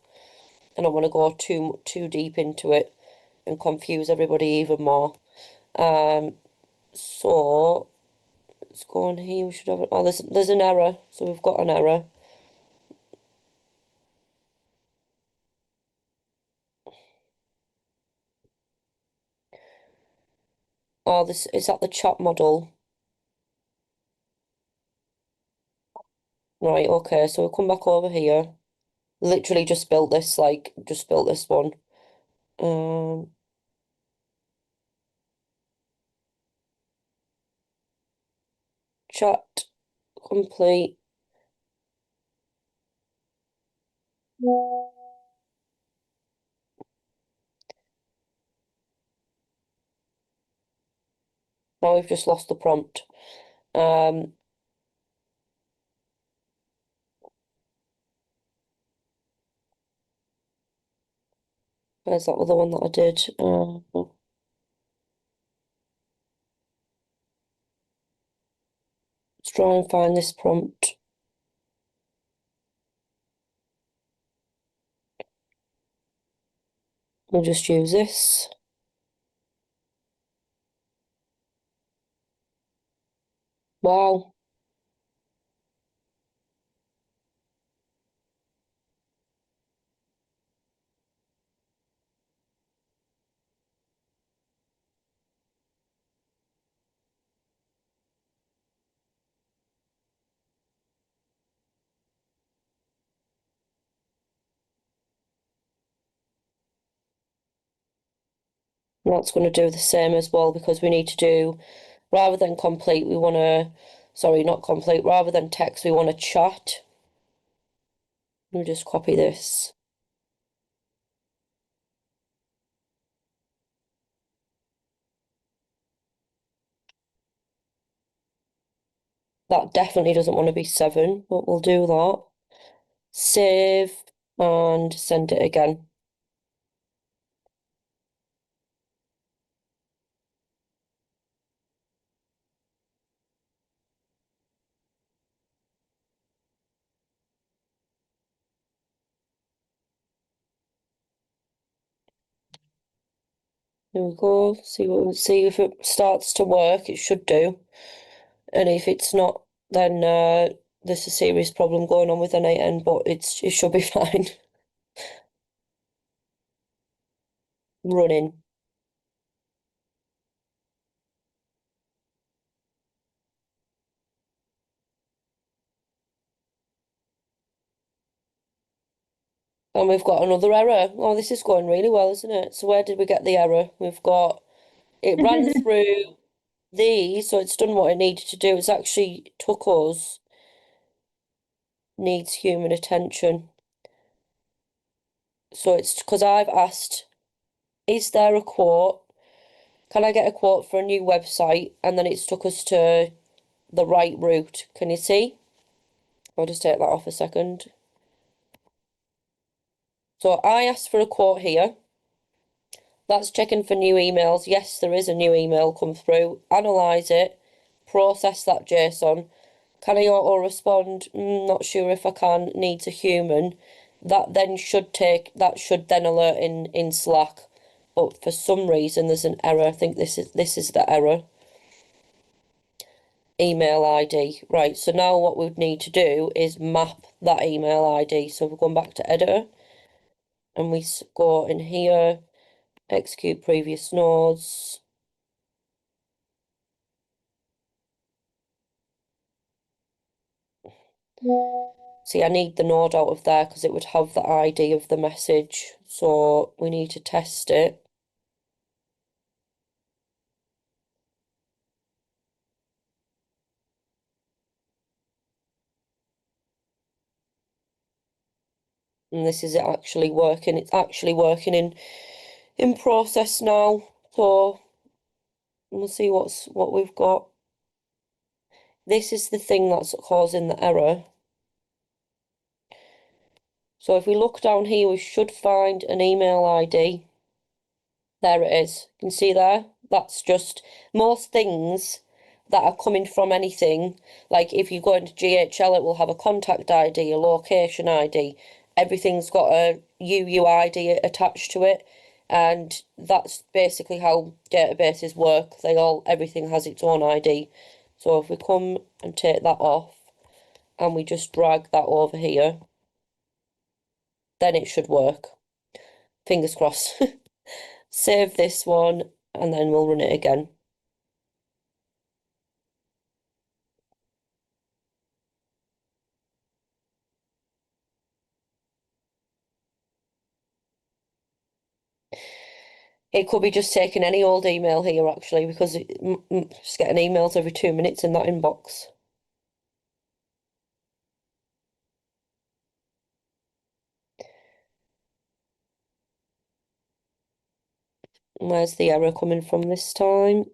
Speaker 1: I don't want to go too deep into it and confuse everybody even more. So let's go on here. We should have oh, there's an error. So we've got an error. Oh, this is that the chat model. Right, okay, so we'll come back over here. Literally just built this, like, just built this one. Um, chat complete. Now we've just lost the prompt. Um, where's that other one that I did? Let's try and find this prompt. We'll just use this. Wow. That's going to do the same as well because we need to do, rather than complete, we want to, sorry, not complete, rather than text, we want to chat. We'll just copy this. That definitely doesn't want to be 7, but we'll do that. Save and send it again. There we go. See if it starts to work. It should do. And if it's not, then there's a serious problem going on with N8N, but it should be fine. Running. And we've got another error. Oh, this is going really well, isn't it? So where did we get the error? We've got it ran through these, so it's done what it needed to do. It's actually took us needs human attention. So it's because I've asked, is there a quote? Can I get a quote for a new website? And then it's took us to the right route. Can you see? I'll just take that off a second. So I asked for a quote here. That's checking for new emails. Yes, there is a new email come through. Analyze it, process that JSON. Can I auto respond? Not sure if I can. Needs a human. That should then alert in Slack. But for some reason there's an error. I think this is the error. Email ID. Right, so now what we'd need to do is map that email ID. So we're going back to editor and we go in here, execute previous nodes. See, I need the node out of there because it would have the ID of the message. So we need to test it. And this is it actually working. It's actually working in process now. So we'll see what we've got. This is the thing that's causing the error. So if we look down here, we should find an email ID. There it is. You can see there? That's just most things that are coming from anything. Like if you go into GHL, it will have a contact ID, a location ID. Everything's got a UUID attached to it. And that's basically how databases work. Everything has its own ID. So if we come and take that off and we just drag that over here, then it should work. Fingers crossed. Save this one and then we'll run it again. It could be just taking any old email here actually because just getting emails every 2 minutes in that inbox. Where's the error coming from this time?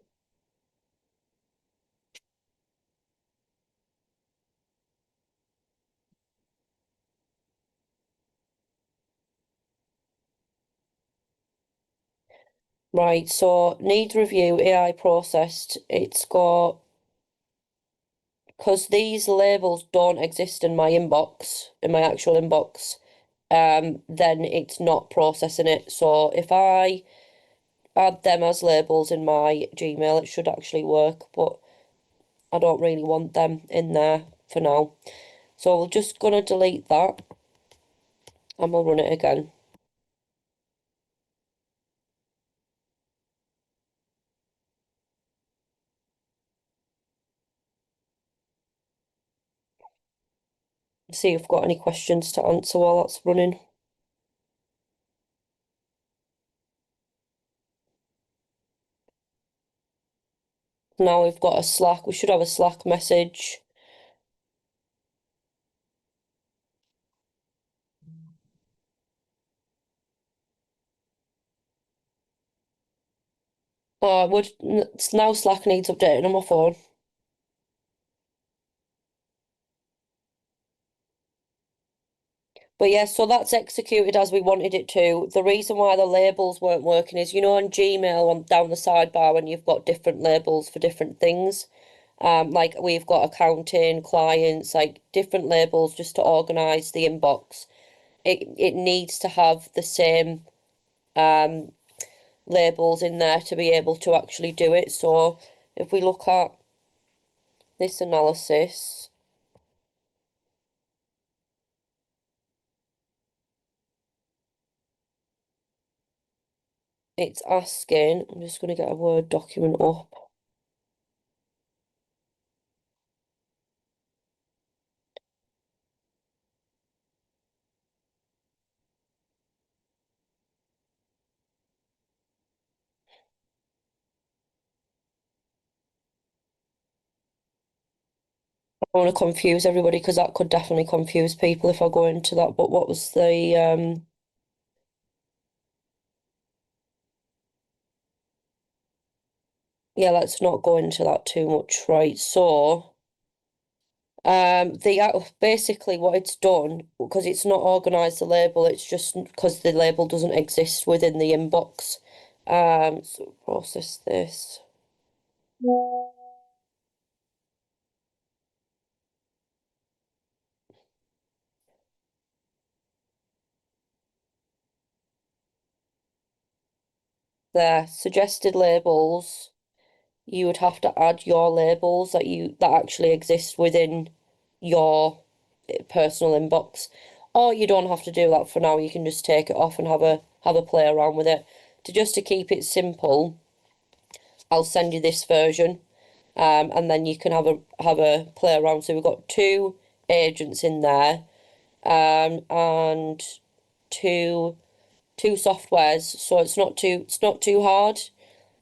Speaker 1: Right, so needs review, AI processed. It's got, because these labels don't exist in my inbox, in my actual inbox, then it's not processing it. So if I add them as labels in my Gmail, it should actually work, but I don't really want them in there for now. So we're just gonna delete that and we'll run it again. See if we've got any questions to answer while that's running. Now we've got a Slack. We should have a Slack message. Now Slack needs updating on my phone. But yeah, so that's executed as we wanted it to. The reason why the labels weren't working is, on Gmail on down the sidebar when you've got different labels for different things. Like we've got accounting, clients, like different labels just to organize the inbox. It needs to have the same labels in there to be able to actually do it. So if we look at this analysis, it's asking, I'm just going to get a Word document up. I want to confuse everybody because that could definitely confuse people if I go into that. But what was the yeah, let's not go into that too much, right? So basically what it's done, because it's not organized the label, it's just because the label doesn't exist within the inbox. So process this. There, suggested labels. You would have to add your labels that actually exist within your personal inbox. Or you don't have to do that for now. You can just take it off and have a play around with it. To keep it simple, I'll send you this version, and then you can have a play around. So we've got two agents in there, and two two softwares. So it's not too hard.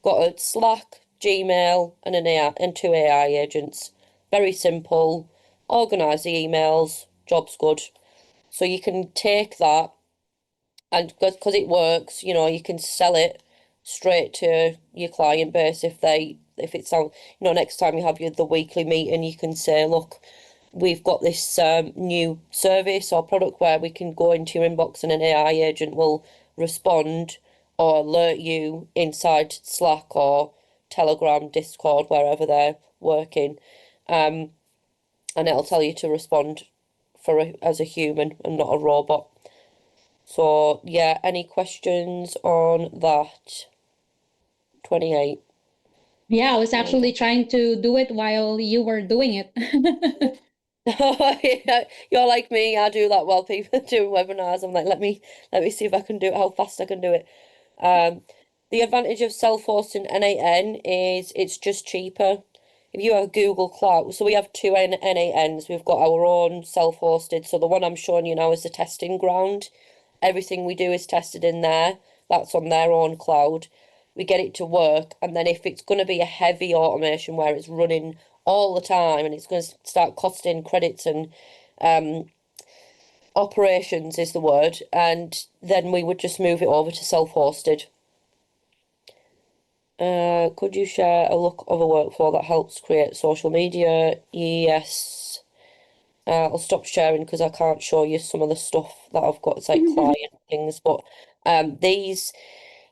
Speaker 1: Got a Slack, Gmail, and an AI and two AI agents. Very simple. Organize the emails. Job's good. So you can take that and because it works, you can sell it straight to your client base if it sounds, next time you have the weekly meeting, you can say, look, we've got this new service or product where we can go into your inbox and an AI agent will respond or alert you inside Slack or Telegram, Discord, wherever they're working, and it'll tell you to respond as a human and not a robot. So, yeah, any questions on that? 28.
Speaker 2: Yeah, I was actually trying to do it while you were doing it.
Speaker 1: Yeah, you're like me. I do that while people are doing webinars. I'm like, let me see if I can do it, how fast I can do it. Um, the advantage of self-hosting N8N is it's just cheaper. If you have Google Cloud, so we have two N8Ns. We've got our own self-hosted. So the one I'm showing you now is the testing ground. Everything we do is tested in there. That's on their own cloud. We get it to work, and then if it's going to be a heavy automation where it's running all the time and it's going to start costing credits and operations is the word, and then we would just move it over to self-hosted. Could you share a look of a workflow that helps create social media? Yes. I'll stop sharing because I can't show you some of the stuff that I've got. It's like client things, but these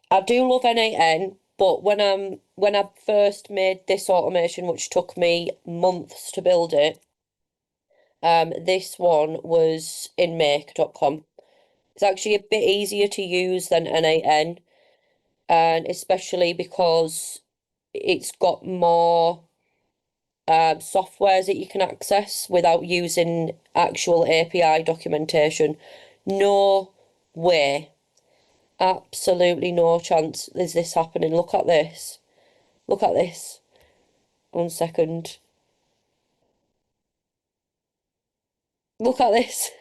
Speaker 1: I do love N8N. But when I first made this automation, which took me months to build it, this one was in make.com. It's actually a bit easier to use than N8N, and especially because it's got more softwares that you can access without using actual API documentation. No way, absolutely no chance is this happening. Look at this. Look at this. 1 second. Look at this.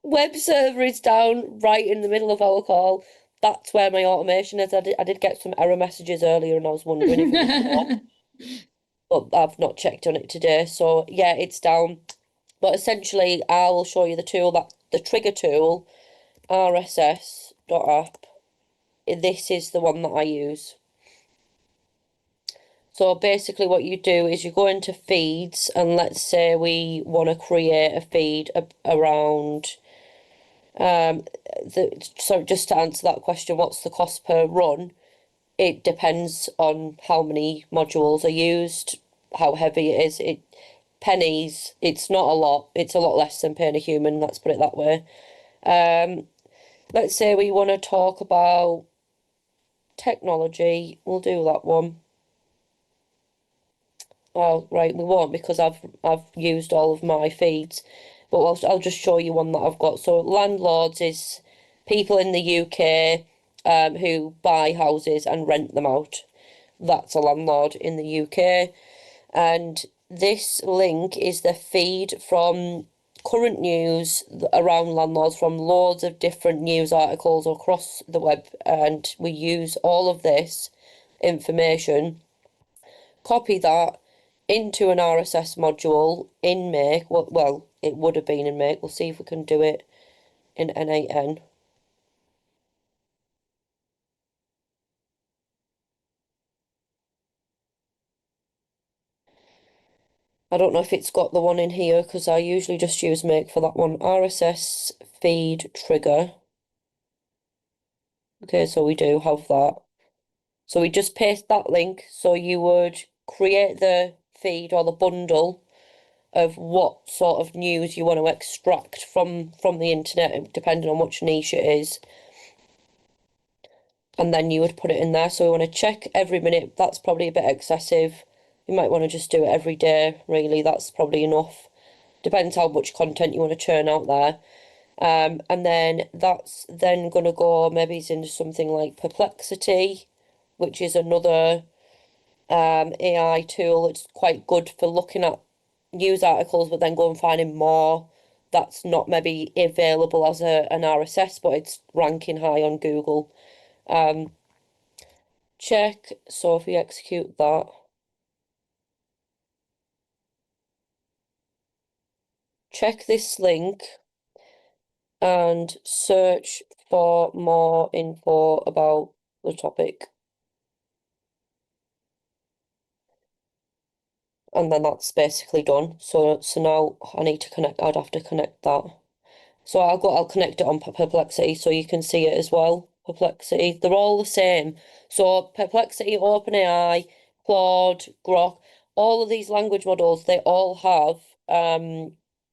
Speaker 1: Web server is down right in the middle of our call. That's where my automation is. I did get some error messages earlier and I was wondering if it was gone, but I've not checked on it today. So yeah, it's down. But essentially, I will show you the trigger tool, rss.app. This is the one that I use. So basically what you do is you go into feeds, and let's say we want to create a feed around so just to answer that question, what's the cost per run? It depends on how many modules are used, how heavy it is. Pennies, it's not a lot. It's a lot less than paying a human, let's put it that way. Let's say we want to talk about technology. We'll do that one. Oh, right, we won't because I've used all of my feeds, but I'll just show you one that I've got. So landlords is people in the UK who buy houses and rent them out. That's a landlord in the UK. And this link is the feed from current news around landlords from loads of different news articles across the web. And we use all of this information, copy that into an RSS module in Make. Well, it would have been in Make. We'll see if we can do it in N8N. I don't know if it's got the one in here because I usually just use Make for that one. RSS feed trigger. Okay, so we do have that. So we just paste that link. So you would create the feed or the bundle of what sort of news you want to extract from the internet, depending on which niche it is. And then you would put it in there. So we want to check every minute. That's probably a bit excessive. You might want to just do it every day, really. That's probably enough. Depends how much content you want to churn out there. And then that's then going to go maybe it's into something like Perplexity, which is another AI tool. It's quite good for looking at news articles, but then go and finding more that's not maybe available as an RSS, but it's ranking high on Google. Check. So if we execute that, check this link and search for more info about the topic. And then that's basically done. So now I need to connect, I'd have to connect that. So I'll connect it on Perplexity so you can see it as well. Perplexity, they're all the same. So Perplexity, OpenAI, Claude, Grok, all of these language models, they all have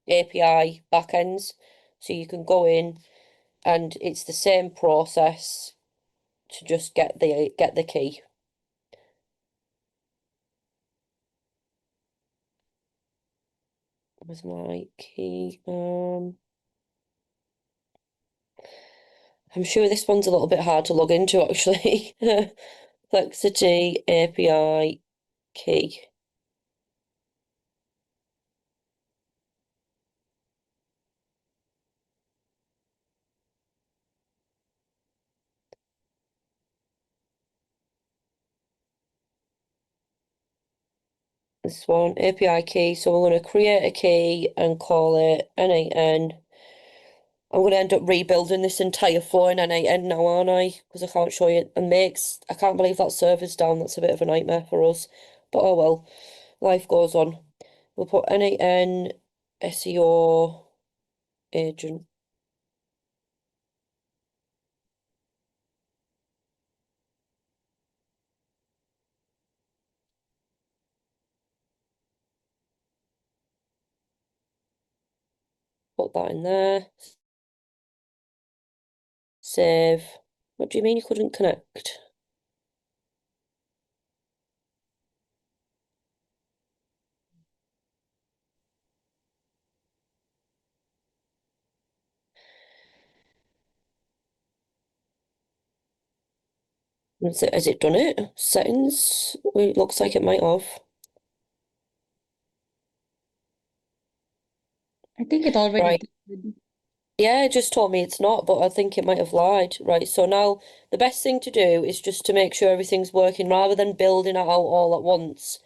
Speaker 1: API backends. So you can go in and it's the same process to just get the key. Where's my key? I'm sure this one's a little bit hard to log into actually. Perplexity API key. This one, API key. So we're going to create a key and call it N8N. I'm going to end up rebuilding this entire floor in N8N now, aren't I? Because I can't show you. And I can't believe that server's down. That's a bit of a nightmare for us. But oh well, life goes on. We'll put N8N SEO agent. Put that in there. Save. What do you mean you couldn't connect? Has it done it? Settings? It looks like it might have.
Speaker 2: I think it already
Speaker 1: Right.
Speaker 2: did.
Speaker 1: Yeah, it just told me it's not, but I think it might have lied. Right, so now the best thing to do is just to make sure everything's working rather than building it out all at once.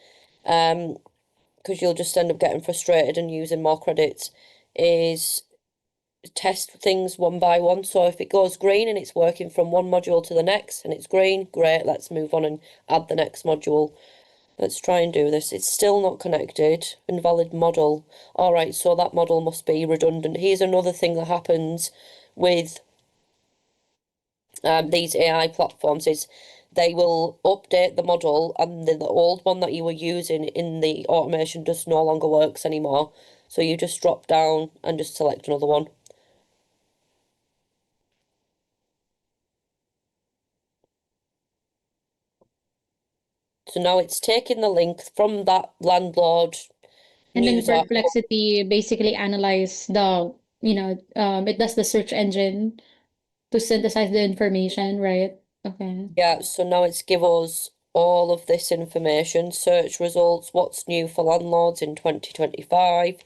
Speaker 1: Because you'll just end up getting frustrated and using more credits, is test things one by one. So if it goes green and it's working from one module to the next and it's green, great, let's move on and add the next module. Let's try and do this. It's still not connected. Invalid model. All right, so that model must be redundant. Here's another thing that happens with these AI platforms is they will update the model and the old one that you were using in the automation just no longer works anymore. So you just drop down and just select another one. So now it's taking the link from that landlord
Speaker 2: And then
Speaker 1: news article.
Speaker 2: Perplexity basically analyze it does the search engine to synthesize the information, right? Okay.
Speaker 1: Yeah, so now it's give us all of this information, search results, what's new for landlords in 2025.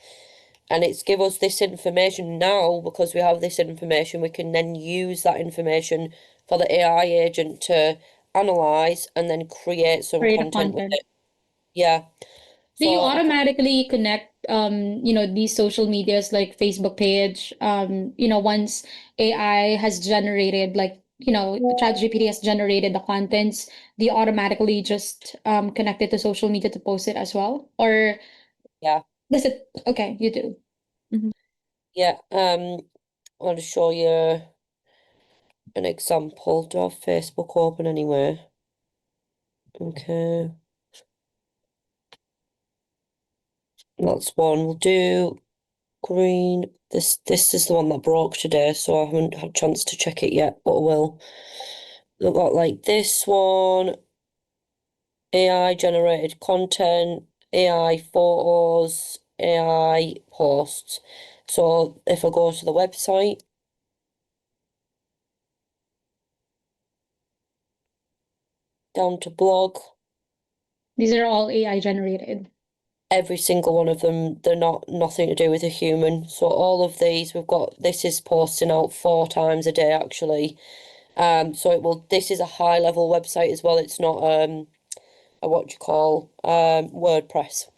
Speaker 1: And it's give us this information now because we have this information, we can then use that information for the AI agent to analyze and then create some
Speaker 2: Create a
Speaker 1: content with
Speaker 2: content.
Speaker 1: it. Yeah.
Speaker 2: Do you
Speaker 1: So I can,
Speaker 2: automatically connect, these social medias like Facebook page, once AI has generated, like, ChatGPT has generated the contents, do you automatically just connect it to social media to post it as well? Or
Speaker 1: yeah,
Speaker 2: does it, okay, you do. Mhm.
Speaker 1: yeah. I'll just show you an example. Do I have Facebook open anywhere? Okay, that's one. We'll do green. This is the one that broke today, so I haven't had a chance to check it yet, but I will. Look like this one. AI generated content, AI photos, AI posts. So if I go to the website, down to blog,
Speaker 2: These are all AI generated.
Speaker 1: every single one of them, they're not nothing to do with a human. So all of these, we've got this is posting out 4 times a day actually. So this is a high level website as well. It's not a what do you call WordPress.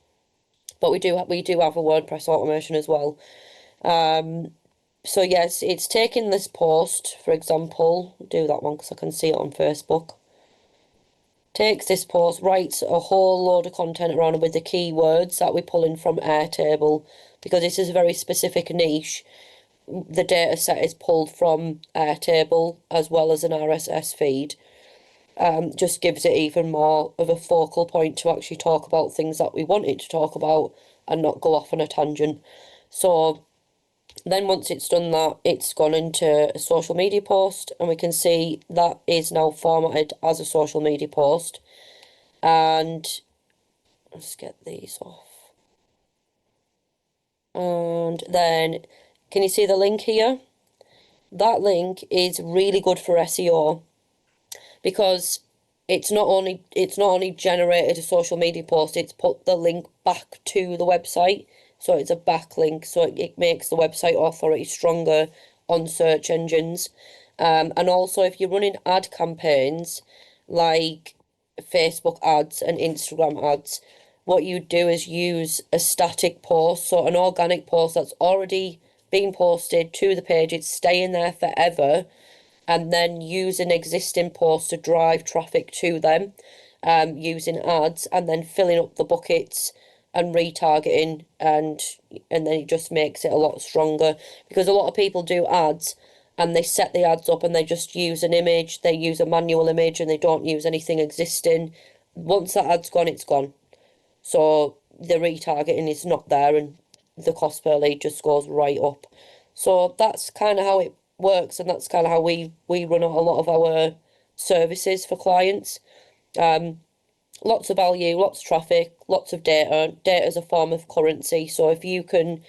Speaker 1: But we do have a WordPress automation as well. So yes, it's taking this post, for example, do that one because I can see it on Facebook. Takes this post, writes a whole load of content around it with the keywords that we pull in from Airtable because this is a very specific niche. The data set is pulled from Airtable as well as an RSS feed. Just gives it even more of a focal point to actually talk about things that we want it to talk about and not go off on a tangent. So then once it's done that, it's gone into a social media post and we can see that is now formatted as a social media post. And let's get these off. And then can you see the link here? That link is really good for SEO because it's not only generated a social media post, it's put the link back to the website. So it's a backlink, so it makes the website authority stronger on search engines. And also if you're running ad campaigns like Facebook ads and Instagram ads, what you do is use a static post, so an organic post that's already been posted to the page, it's staying there forever, and then use an existing post to drive traffic to them, using ads and then filling up the buckets and retargeting and then it just makes it a lot stronger because a lot of people do ads and they set the ads up and they just use an image, they use a manual image and they don't use anything existing. Once that ad's gone, it's gone. So the retargeting is not there and the cost per lead just goes right up. So that's kind of how it works and that's kind of how we run a lot of our services for clients. Lots of value, lots of traffic, lots of data. Data is a form of currency. So if you can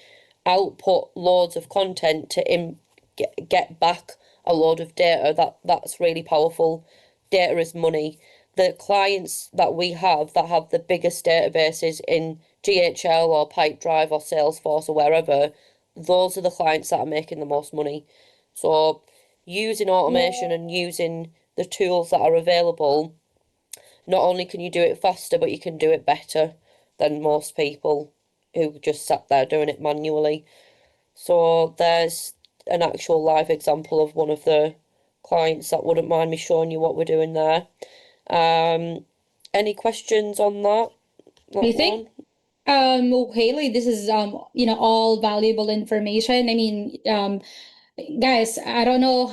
Speaker 1: output loads of content to get back a load of data, that's really powerful. Data is money. The clients that we have that have the biggest databases in GHL or Pipedrive or Salesforce or wherever, those are the clients that are making the most money. So using automation and using the tools that are available, not only can you do it faster, but you can do it better than most people who just sat there doing it manually. So there's an actual live example of one of the clients that wouldn't mind me showing you what we're doing there. Any questions on that
Speaker 2: I think
Speaker 1: one?
Speaker 2: well, Haley, this is all valuable information. I mean, guys, I don't know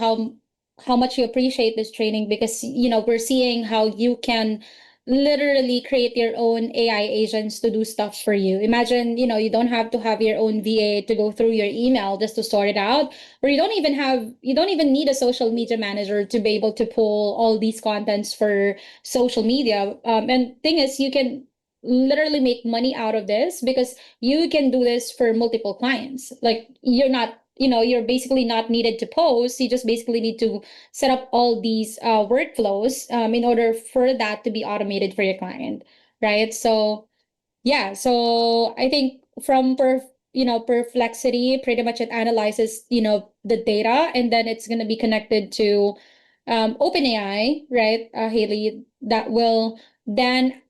Speaker 2: how much you appreciate this training because we're seeing how you can literally create your own AI agents to do stuff for you. Imagine, you don't have to have your own VA to go through your email just to sort it out, or you don't even need a social media manager to be able to pull all these contents for social media. And thing is, you can literally make money out of this because you can do this for multiple clients. Like you're basically not needed to post. You just basically need to set up all these workflows in order for that to be automated for your client, right? So yeah, so I think from Perplexity, pretty much it analyzes the data, and then it's going to be connected to OpenAI, right, Haley, that will then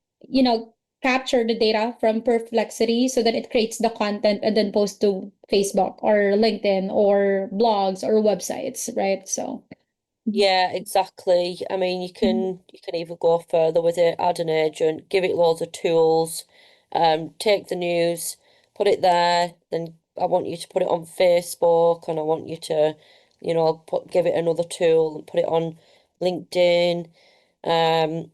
Speaker 2: capture the data from Perplexity so that it creates the content and then post to Facebook or LinkedIn or blogs or websites, right? So,
Speaker 1: Yeah, exactly. I mean, you can even go further with it, add an agent, give it loads of tools, take the news, put it there, then I want you to put it on Facebook and I want you to, give it another tool and put it on LinkedIn. Um,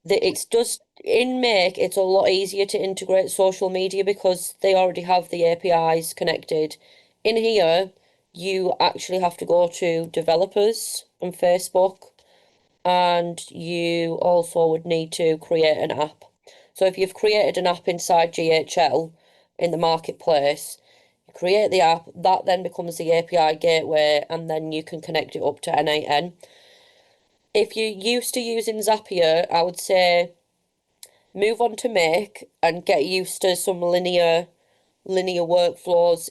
Speaker 1: it's just in Make, it's a lot easier to integrate social media because they already have the APIs connected. In here, you actually have to go to developers on Facebook and you also would need to create an app. So if you've created an app inside GHL in the marketplace, you create the app, that then becomes the API gateway, and then you can connect it up to N8N. If you're used to using Zapier, I would say move on to Make and get used to some linear workflows.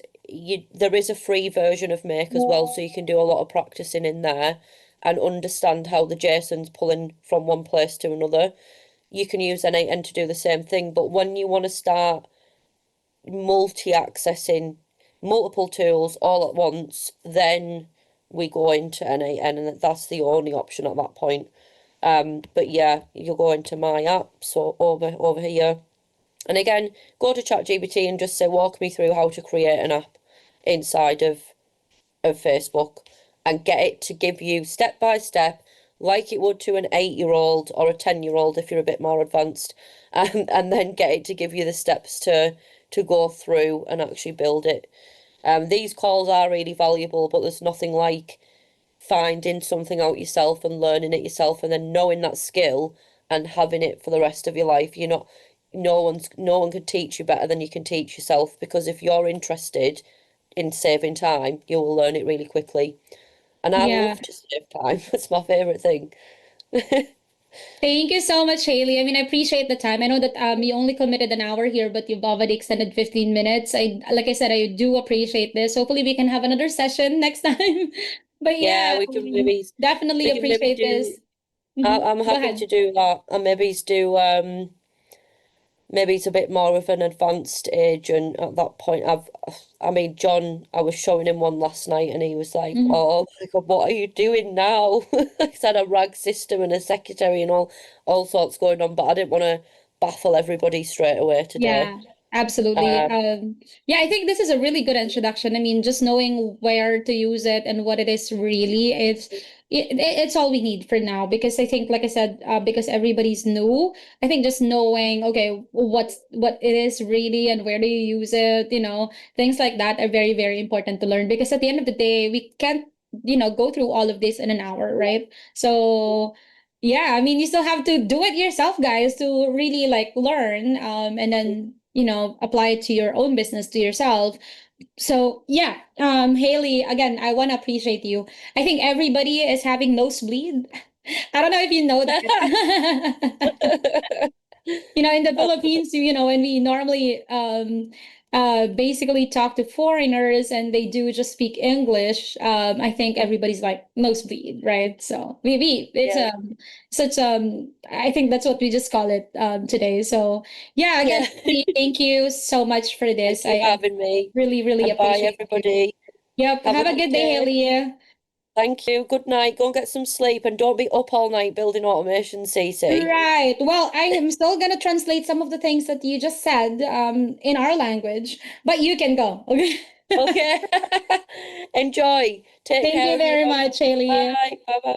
Speaker 1: There is a free version of Make as well, so you can do a lot of practicing in there and understand how the JSON's pulling from one place to another. You can use N8N to do the same thing, but when you want to start multi-accessing multiple tools all at once, then we go into N8N, and that's the only option at that point. But yeah, you'll go into my app, so over here. And again, go to ChatGPT and just say, walk me through how to create an app inside of Facebook and get it to give you step by step, like it would to an 8-year-old or a 10-year-old if you're a bit more advanced, and then get it to give you the steps to go through and actually build it. These calls are really valuable, but there's nothing like finding something out yourself and learning it yourself and then knowing that skill and having it for the rest of your life. You're not no one can teach you better than you can teach yourself, because if you're interested in saving time, you will learn it really quickly. And I
Speaker 2: yeah.
Speaker 1: love to save time. That's my favorite thing.
Speaker 2: Thank you so much, Haley. I mean, I appreciate the time. I know that you only committed an hour here, but you've already extended 15 minutes. Like I said, I do appreciate this. Hopefully we can have another session next time. But
Speaker 1: Yeah,
Speaker 2: yeah, definitely
Speaker 1: we can maybe
Speaker 2: appreciate
Speaker 1: do.
Speaker 2: this. Hmm.
Speaker 1: I'm
Speaker 2: Go
Speaker 1: happy
Speaker 2: ahead.
Speaker 1: to do that, and maybe it's a bit more of an advanced agent at that point. I mean, John, I was showing him one last night and he was like,
Speaker 2: Mhm.
Speaker 1: "Oh my God, what are you doing now?" He's had a RAG system and a secretary and all sorts going on, but I didn't want to baffle everybody straight away today.
Speaker 2: Yeah, absolutely.
Speaker 1: Um,
Speaker 2: Yeah, I think this is a really good introduction. I mean, just knowing where to use it and what it is really, it's all we need for now. Because I think, like I said, because everybody's new, I think just knowing, okay, what it is really and where do you use it, things like that are very, very important to learn. Because at the end of the day, we can't, go through all of this in an hour, right? So yeah, I mean, you still have to do it yourself, guys, to really like learn, and then, apply it to your own business, to yourself. So yeah, Haley, again, I want to appreciate you. I think everybody is having nosebleed. I don't know if you know that. In the Philippines, when we normally basically talk to foreigners and they do just speak English, I think everybody's like nosebleed, right? So maybe it's
Speaker 1: yeah,
Speaker 2: such I think that's what we just call it today. So yeah, again,
Speaker 1: yeah.
Speaker 2: thank you so much for
Speaker 1: Thank
Speaker 2: this.
Speaker 1: you for
Speaker 2: I
Speaker 1: having me.
Speaker 2: really, really
Speaker 1: And bye,
Speaker 2: appreciate you.
Speaker 1: everybody.
Speaker 2: Yep.
Speaker 1: Have a
Speaker 2: Have a
Speaker 1: good
Speaker 2: good day,
Speaker 1: day.
Speaker 2: Haley.
Speaker 1: Thank you. Good night. Go and get some sleep and don't be up all night building automation, CC.
Speaker 2: Right. Well, I am still gonna translate some of the things that you just said in our language, but you can go. Okay.
Speaker 1: Okay. Enjoy. Take
Speaker 2: Thank
Speaker 1: care,
Speaker 2: you very
Speaker 1: everyone.
Speaker 2: much, Haley.
Speaker 1: Bye. Bye. Bye.